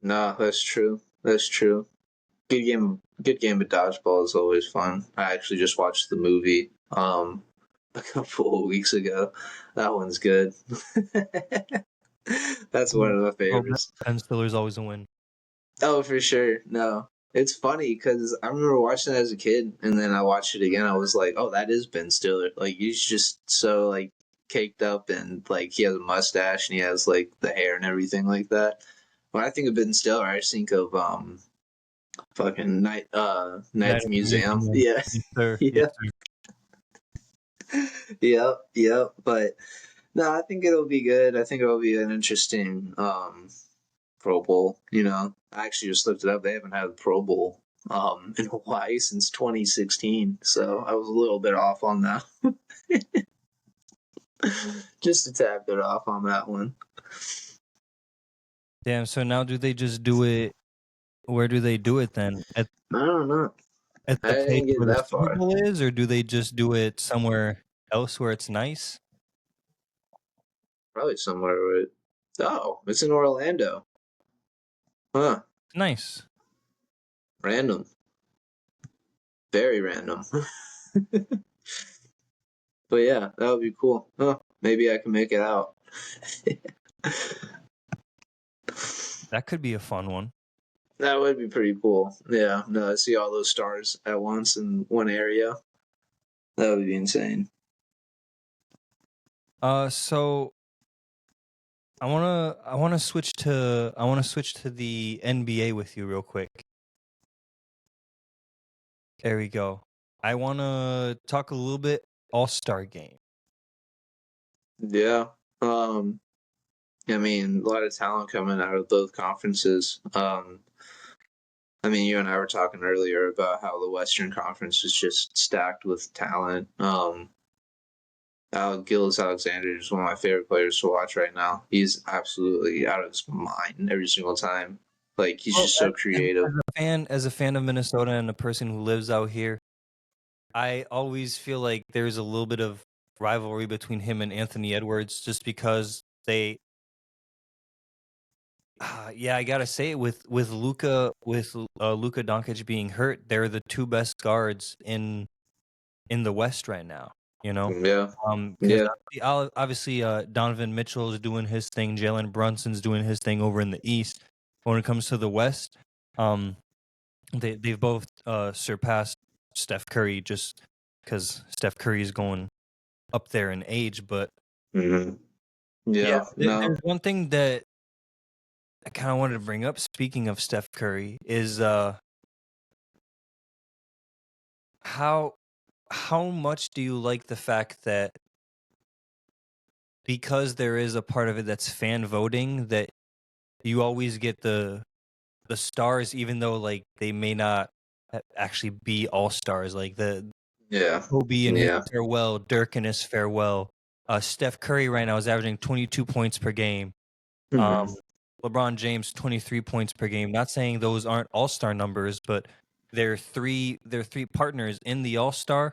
No, that's true. That's true. Good game. Good game of dodgeball is always fun. I actually just watched the movie a couple of weeks ago. That one's good. That's one of my Well, favorites. Ben Stiller's always a win. Oh, for sure. No, it's funny because I remember watching it as a kid, and then I watched it again. I was like, "Oh, that is Ben Stiller." Like he's just so like caked up, and like he has a mustache, and he has like the hair and everything like that. When I think of Ben Stiller, I just think of fucking Night at Night the at the Museum. Museum. Yeah, Yes, sir. Yes, yeah, sir. yep, yep. But no, I think it'll be good. I think it'll be an interesting Pro Bowl. You know, I actually just looked it up. They haven't had a Pro Bowl in Hawaii since 2016, so I was a little bit off on that. Just a tad bit off on that one. Damn. So now do they just do it? Where do they do it then? I don't know. at I the place didn't get where the that Super far. Bowl is, or do they just do it somewhere else where it's nice? Probably somewhere where oh, it's in Orlando. Huh. Nice. Random. Very random. But yeah, that would be cool. Huh. Maybe I can make it out. That could be a fun one. That would be pretty cool. Yeah, no, I see all those stars at once in one area. That would be insane. So I wanna switch to the NBA with you real quick. There we go. I wanna talk a little bit All-Star game. Yeah. I mean, a lot of talent coming out of both conferences. I mean, you and I were talking earlier about how the Western Conference is just stacked with talent. Gillis Alexander is one of my favorite players to watch right now. He's absolutely out of his mind every single time. Like he's Well, just so creative. as a fan of Minnesota and a person who lives out here, I always feel like there's a little bit of rivalry between him and Anthony Edwards, just because they. Yeah, I gotta say, with Luka Doncic being hurt, they're the two best guards in the West right now. You know, Yeah, because yeah. obviously Donovan Mitchell is doing his thing, Jalen Brunson's doing his thing over in the East. When it comes to the West, um, they've both surpassed Steph Curry just because Steph Curry is going up there in age. But Mm-hmm. yeah, Yeah, no. there's one thing that I kind of wanted to bring up. Speaking of Steph Curry, is how how much do you like the fact that because there is a part of it that's fan voting, that you always get the stars, even though like they may not actually be all stars, like the Yeah, Kobe in his yeah. farewell, Dirk in his farewell. Steph Curry right now is averaging 22 points per game. Mm-hmm. Um, LeBron James 23 points per game. Not saying those aren't all-star numbers, but their three partners in the all-star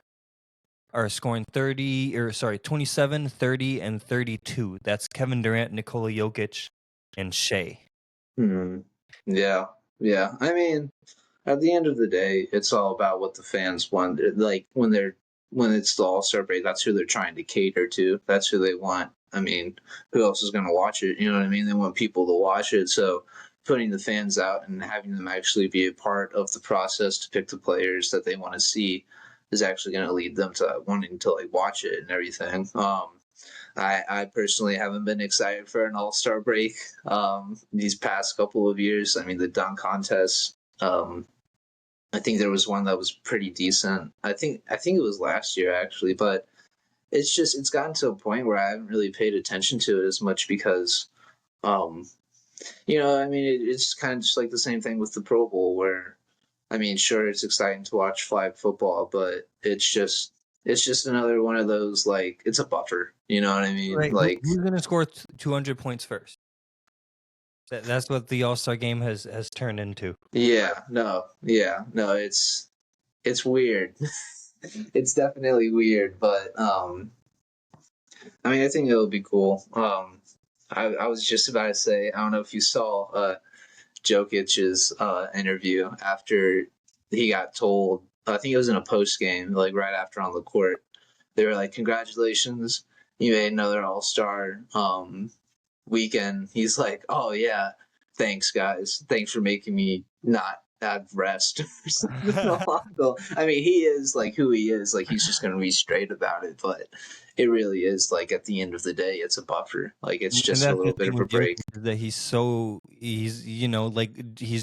are scoring 27, 30, and 32. That's Kevin Durant, Nikola Jokic, and Shea. Mm-hmm. Yeah, yeah. I mean, at the end of the day, it's all about what the fans want. Like when it's the All Star break, that's who they're trying to cater to. That's who they want. I mean, who else is going to watch it? You know what I mean? They want people to watch it. So putting the fans out and having them actually be a part of the process to pick the players that they want to see is actually going to lead them to wanting to like watch it and everything. I personally haven't been excited for an All Star break these past couple of years. I mean, the dunk contest. I think there was one that was pretty decent. I think it was last year actually, but it's gotten to a point where I haven't really paid attention to it as much because um, I mean it's kind of just like the same thing with the Pro Bowl where I mean sure it's exciting to watch flag football, but it's just another one of those like it's a buffer. You know what I mean? Right. Like Who's gonna score 200 points first? That's what the All Star game has turned into. yeah, no, it's weird. It's definitely weird, but I mean, I think it'll be cool. I was just about to say, I don't know if you saw Jokic's interview after he got told. I think it was in a post game, like right after on the court. They were like, "Congratulations, you made another All Star weekend." He's like, "Oh yeah, thanks guys, thanks for making me not have rest or something along the. I mean, he is like who he is. Like he's just gonna be straight about it, but it really is like at the end of the day, it's a buffer. Like it's And just a that's the little bit thing of a with Jokic, break. is that he's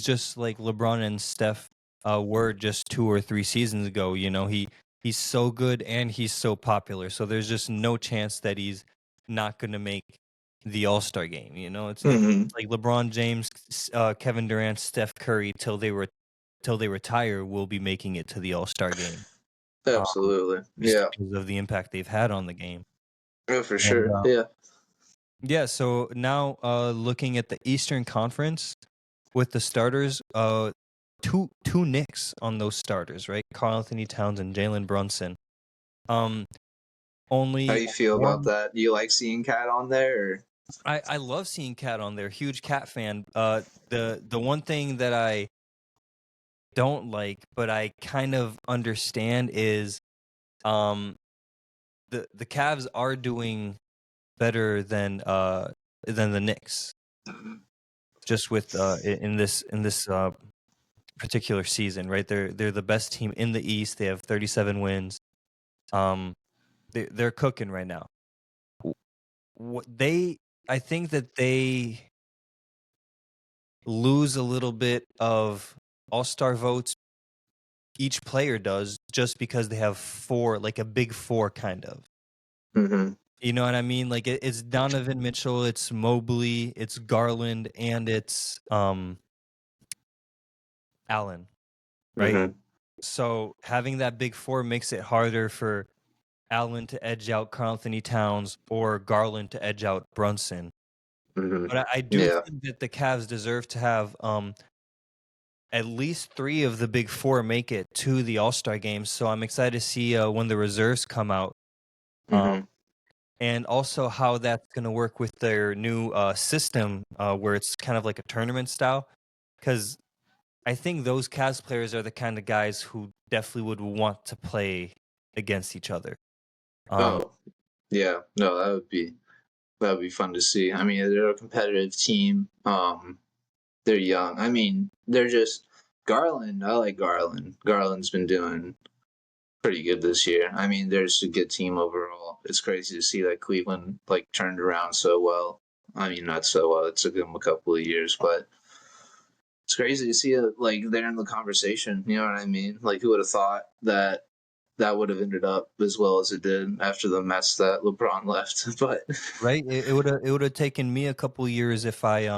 just like LeBron and Steph were just 2 or 3 seasons ago. He's so good and he's so popular. So there's just no chance that he's not gonna make the All Star game. It's Hmm. like LeBron James, Kevin Durant, Steph Curry till they retire will be making it to the All Star game. Um, Absolutely, just yeah, because of the impact they've had on the game. yeah, for And sure, yeah. yeah, so now looking at the Eastern Conference with the starters, two Knicks on those starters, right? Karl Anthony Towns and Jalen Brunson. Only How do you feel about that? Do you like seeing Cat on there? Or? I love seeing Cat on there. Huge Cat fan. The one thing that I don't like, but I kind of understand is, the Cavs are doing better than the Knicks, just with in this particular season, right? They're the best team in the East. They have 37 wins. They're cooking right now. I think that they lose a little bit of all-star votes. Each player does, just because they have four, like a big four, kind of. Mm-hmm. You know what I mean? Like it's Donovan Mitchell, it's Mobley, it's Garland, and it's Allen, right? Mm-hmm. So having that big four makes it harder for Allen to edge out Karl Anthony Towns or Garland to edge out Brunson. Mm-hmm. But I do think that the Cavs deserve to have at least three of the big four make it to the All-Star game. So I'm excited to see when the reserves come out. Mm-hmm. And also how that's going to work with their new system, where it's kind of like a tournament style. Because I think those Cavs players are the kind of guys who definitely would want to play against each other. Yeah, no, that would be fun to see. I mean, they're a competitive team. They're young. I mean, they're just Garland. I like Garland. Garland's been doing pretty good this year. I mean, they're just a good team overall. It's crazy to see that Cleveland like turned around so well. I mean, not so well. It took them a couple of years, but it's crazy to see it like they're in the conversation. You know what I mean? Like, who would have thought that would have ended up as well as it did after the mess that LeBron left? But right, it would have taken me a couple years if I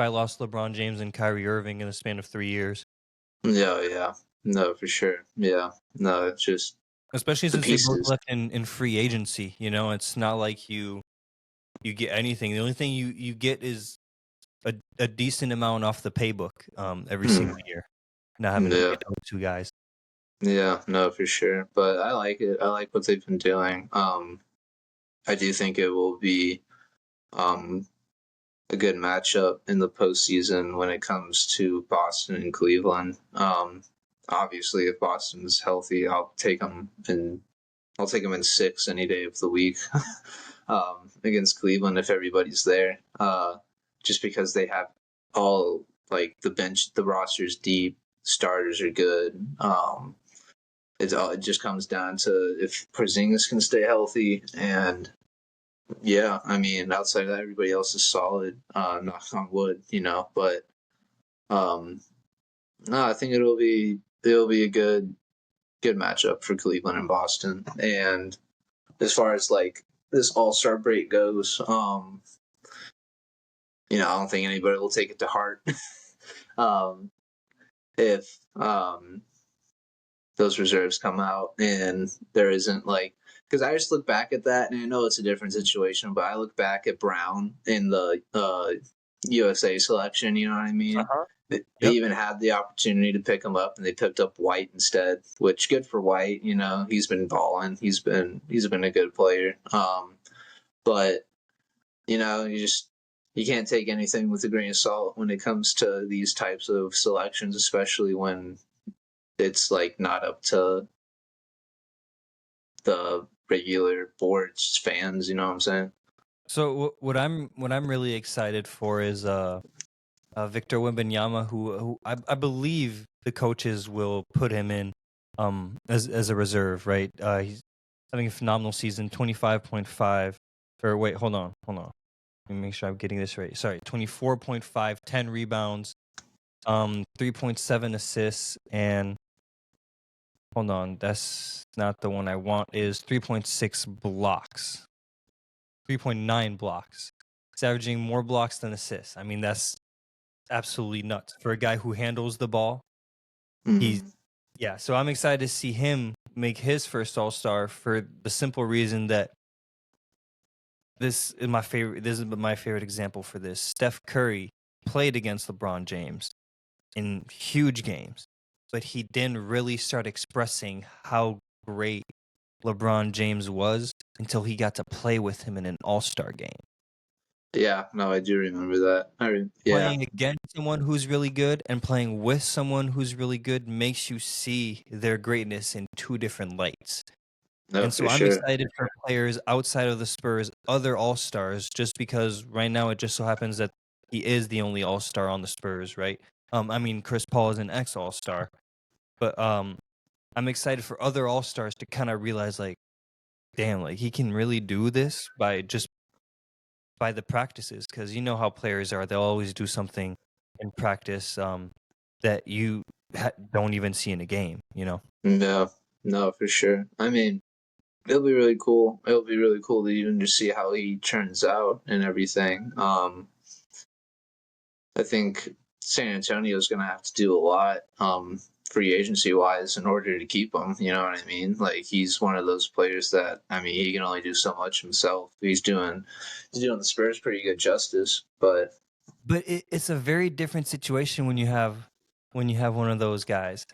lost LeBron James and Kyrie Irving in the span of 3 years. yeah, no, for sure, yeah, no, it's just Especially the since they both pieces. left in free agency. You know, it's not like you get anything. The only thing you get is a decent amount off the paybook every single year. Not having to Yeah, pay those two guys. yeah, no, for sure. But I like it. I like what they've been doing. I do think it will be um a good matchup in the postseason when it comes to Boston and Cleveland. Obviously, if Boston's healthy, I'll take them in 6 any day of the week. Against Cleveland if everybody's there. Just because they have all like the roster's deep, starters are good. It just comes down to if Porzingis can stay healthy, and yeah, I mean outside of that, everybody else is solid. Knock on wood, But no, I think it'll be a good matchup for Cleveland and Boston. And as far as like this All-Star break goes, I don't think anybody will take it to heart if those reserves come out and there isn't like, because I just look back at that and I know it's a different situation, but I look back at Brown in the USA selection. You know what I mean? They Yep. even had the opportunity to pick him up, and they picked up White instead, which good for White. He's been balling. He's been a good player. But you can't take anything with a grain of salt when it comes to these types of selections, especially when it's like not up to the regular board's fans. You know what I'm saying? So what I'm really excited for is Victor Wembanyama, who I believe the coaches will put him in as a reserve, right? He's having a phenomenal season, 25.5. Or wait, hold on. Let me make sure I'm getting this right. Sorry, 24.5, 10 rebounds, 3.7 assists, and hold on, that's not the one I want. Is 3.6 blocks, 3.9 blocks. He's averaging more blocks than assists. I mean, that's absolutely nuts for a guy who handles the ball. So I'm excited to see him make his first All-Star for the simple reason that this is my favorite example for this. Steph Curry played against LeBron James. in huge games, but he didn't really start expressing how great LeBron James was until he got to play with him in an All-Star game. Yeah, no, I do remember that. Yeah, Playing against someone who's really good and playing with someone who's really good makes you see their greatness in two different lights. no, And so for I'm sure. excited for players outside of the Spurs, other All-Stars, just because right now it just so happens that he is the only All-Star on the Spurs, right? I mean, Chris Paul is an ex-All-Star, but I'm excited for other All-Stars to kind of realize, like, damn, like he can really do this by the practices, because you know how players are; they'll always do something in practice that you don't even see in a game, you know. No, no, for sure. I mean, it'll be really cool. It'll be really cool to even just see how he turns out and everything. I think San Antonio's going to have to do a lot, free agency wise, in order to keep him. You know what I mean? Like he's one of those players that I mean he can only do so much himself. He's doing the Spurs pretty good justice, but it's a very different situation when you have one of those guys.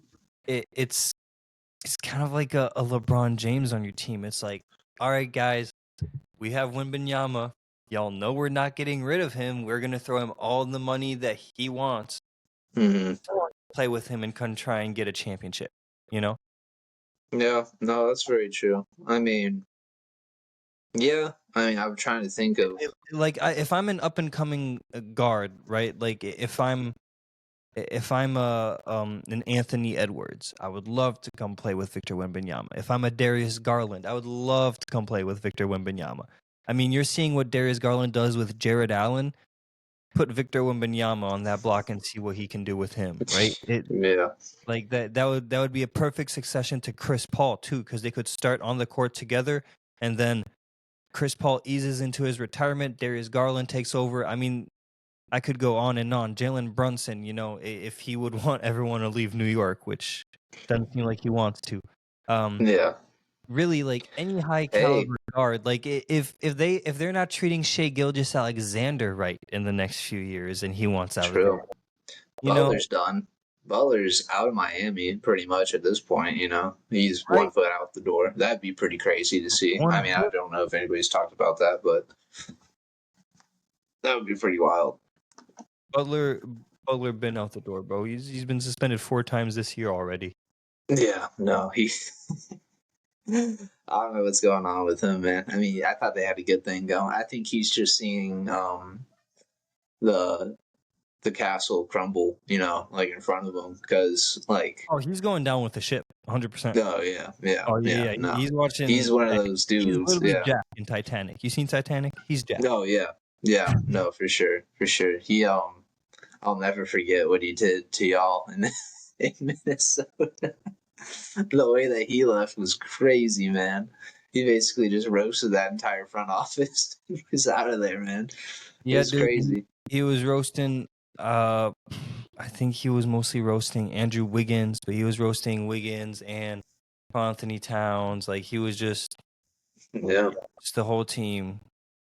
It's kind of like a LeBron James on your team. It's like, all right, guys, we have Wembanyama. Y'all know we're not getting rid of him. We're gonna throw him all the money that he wants. mhm. Play with him and come try and get a championship. You know. Yeah, no, that's very true. I mean, yeah, I mean, I'm trying to think of. Like if I'm an up and coming guard, right? Like if I'm an Anthony Edwards, I would love to come play with Victor Wembanyama. If I'm a Darius Garland, I would love to come play with Victor Wembanyama. I mean, you're seeing what Darius Garland does with Jared Allen. Put Victor Wembanyama on that block and see what he can do with him, right? Yeah, Like that would be a perfect succession to Chris Paul too, because they could start on the court together, and then Chris Paul eases into his retirement. Darius Garland takes over. I mean, I could go on and on. Jalen Brunson, you know, if he would want everyone to leave New York, which doesn't seem like he wants to. yeah. Really, like any high Hey, caliber guard, like if they're not treating Shea Gilgeous-Alexander right in the next few years, and he wants out of there, true. you know, Butler's done. Butler's out of Miami pretty much at this point, you know. He's right? 1 foot out the door. That'd be pretty crazy to see. I mean, I 100. don't know if anybody's talked about that, but that would be pretty wild. Butler Butler been out the door, bro. He's been suspended 4 times this year already. Yeah, no, he. I don't know what's going on with him, man. I mean, I thought they had a good thing going. I think he's just seeing the the castle crumble, you know, like in front of him, because like, Oh, he's going down with the ship, 100%. oh yeah, yeah, Oh yeah, yeah, no, he's watching. he's one of those He's dudes, literally yeah. Jack in Titanic. You seen Titanic? He's Jack. No, yeah, yeah, no, for sure, for sure. He I'll never forget what he did to y'all in Minnesota. The way that he left was crazy, man. He basically just roasted that entire front office. He was out of there, man. It Yeah, was dude. crazy. He was roasting. I think he was mostly roasting Andrew Wiggins, but he was roasting Wiggins and Anthony Towns. Like he was just Yeah. the whole team.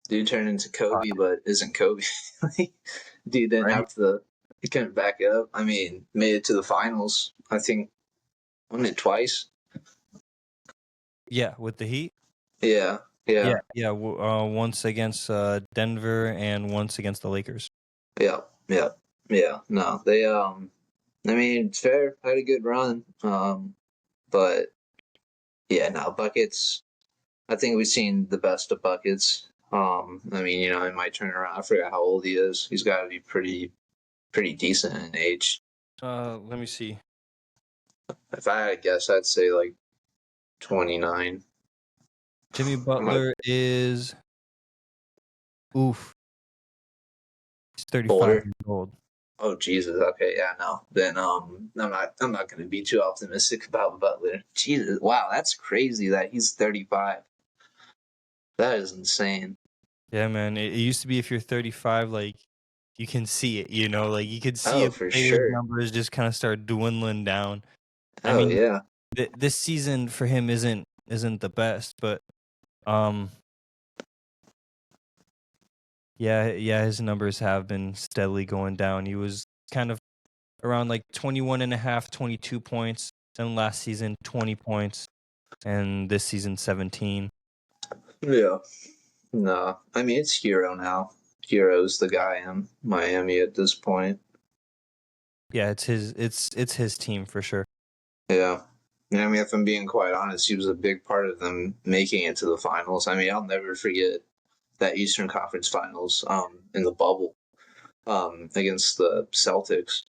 Dude turned into Kobe, but isn't Kobe. Dude didn't Right? have the. He couldn't back it up. I mean, made it to the finals. I think, won it twice. Yeah, with the Heat. Yeah, yeah, Yeah. Once against Denver and once against the Lakers. yeah, yeah, yeah. No, they I mean, it's fair. Had a good run. But yeah, no buckets. I think we've seen the best of buckets. I mean, you know, he might turn around. I forgot how old he is. He's got to be pretty decent in age. Let me see. If I had to guess, I'd say like 29. Jimmy I'm like, Butler is oof. He's 35 older. years old. Oh Jesus. Okay, yeah, no. Then I'm not going to be too optimistic about Butler. Jesus, wow, that's crazy that he's 35. That is insane. Yeah, man. It used to be if you're 35, like you can see it, you know, like you could see Oh, a for player's sure. numbers just kind of start dwindling down. I Oh mean, yeah. this season for him isn't the best, but um, yeah, his numbers have been steadily going down. He was kind of around like 21 and a half, 22 points. Then last season, 20 points. And this season, 17. Yeah. No, I mean, it's Hero now. Hero's the guy in Miami at this point. Yeah, it's his team for sure. Yeah. And I mean, if I'm being quite honest, he was a big part of them making it to the finals. I mean, I'll never forget that Eastern Conference Finals in the bubble against the Celtics.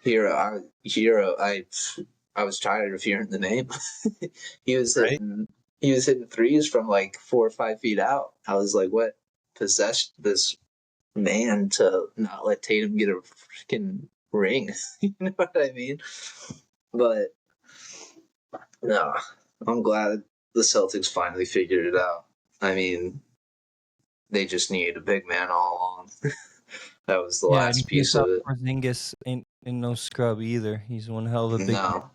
I was tired of hearing the name. he was Right? hitting threes from like 4 or 5 feet out. I was like, what possessed this man to not let Tatum get a freaking ring? You know what I mean? But no, I'm glad the Celtics finally figured it out. I mean, they just needed a big man all along. That was the Yeah, and last piece of it. Porzingis ain't no scrub either. He's one hell of a big man. No.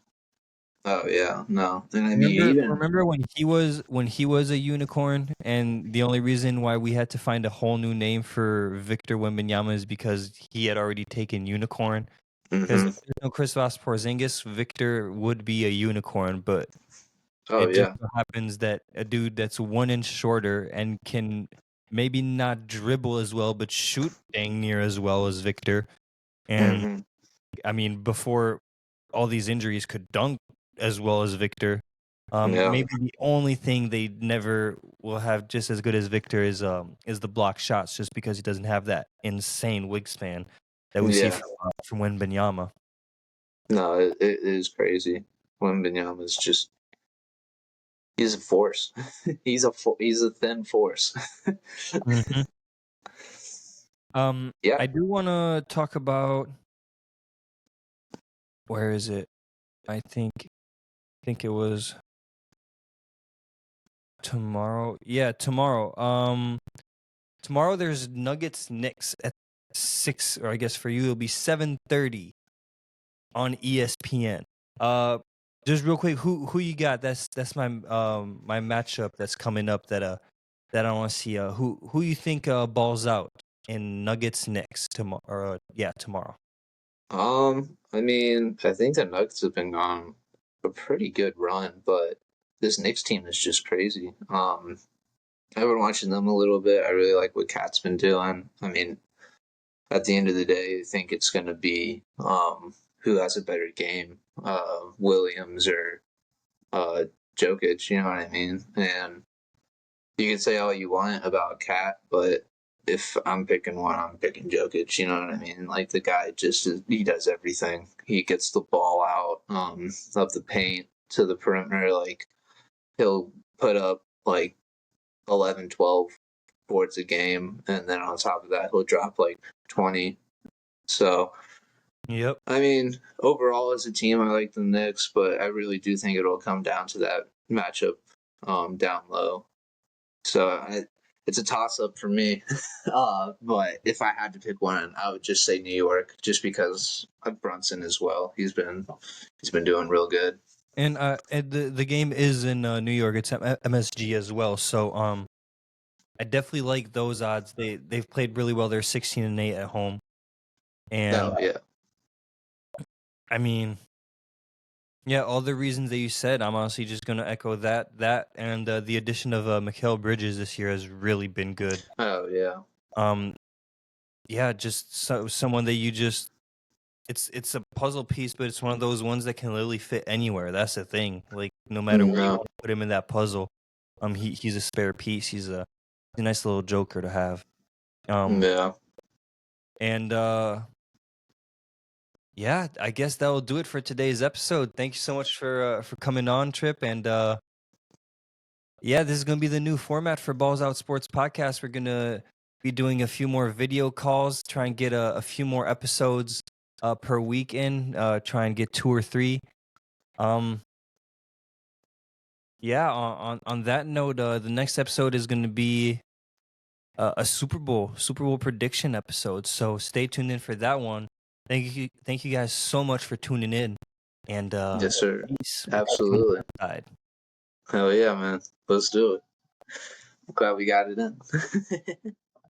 Oh yeah, no. And I mean, even Remember when he was a unicorn, and the only reason why we had to find a whole new name for Victor Wembanyama is because he had already taken unicorn. Because if there's no Kristaps Porzingis, Victor would be a unicorn, but oh it just yeah, so happens that a dude that's 1 inch shorter and can maybe not dribble as well, but shoot dang near as well as Victor. And I mean, before all these injuries, could dunk as well as Victor. yeah, Maybe the only thing they never will have just as good as Victor is the block shots, just because he doesn't have that insane wingspan that we see yeah. from Wembanyama. No, it is crazy. Wembanyama is just—he's a force. he's a thin force. Mm-hmm. Yeah. I do want to talk about, where is it? I think it was tomorrow. Yeah, tomorrow. Tomorrow there's Nuggets Knicks at 6, or I guess for you it'll be 7:30 on ESPN. Just real quick, who you got? That's my my matchup that's coming up that I want to see. Who you think balls out in Nuggets Knicks tomorrow? Or tomorrow. I mean, I think the Nuggets have been on a pretty good run, but this Knicks team is just crazy. I've been watching them a little bit. I really like what Cat's been doing. I mean, at the end of the day, I think it's going to be who has a better game, Williams or Jokic. You know what I mean? And you can say all you want about Cat, but if I'm picking one, I'm picking Jokic. You know what I mean? Like the guy he does everything. He gets the ball out of the paint to the perimeter. Like he'll put up like 11, 12 boards a game, and then on top of that, he'll drop like 20. So, Yep. I mean, overall as a team, I like the Knicks, but I really do think it'll come down to that matchup down low. So it's a toss up for me. But if I had to pick one, I would just say New York, just because of Brunson as well. He's been doing real good. And the game is in New York. It's at MSG as well. So I definitely like those odds. They've played really well. They're 16-8 at home. And Oh yeah, I mean, yeah, all the reasons that you said, I'm honestly just gonna echo that, and the addition of Mikal Bridges this year has really been good. oh yeah, Yeah, just someone that you just it's a puzzle piece, but it's one of those ones that can literally fit anywhere. That's the thing. Like no matter where you no, want to put him in that puzzle, he's a spare piece. He's a nice little joker to have. yeah. And yeah, I guess that will do it for today's episode. Thank you so much for coming on, Tripp. And yeah, this is gonna be the new format for Balls Out Sports Podcast. We're gonna be doing a few more video calls, try and get a few more episodes per weekend. Try and get 2 or 3. Yeah. On that note, the next episode is gonna be a Super Bowl prediction episode. So stay tuned in for that one. Thank you guys so much for tuning in. And Yes, sir. peace. We'll catch you on Absolutely. the other side. Hell yeah, man. Let's do it. I'm glad we got it in.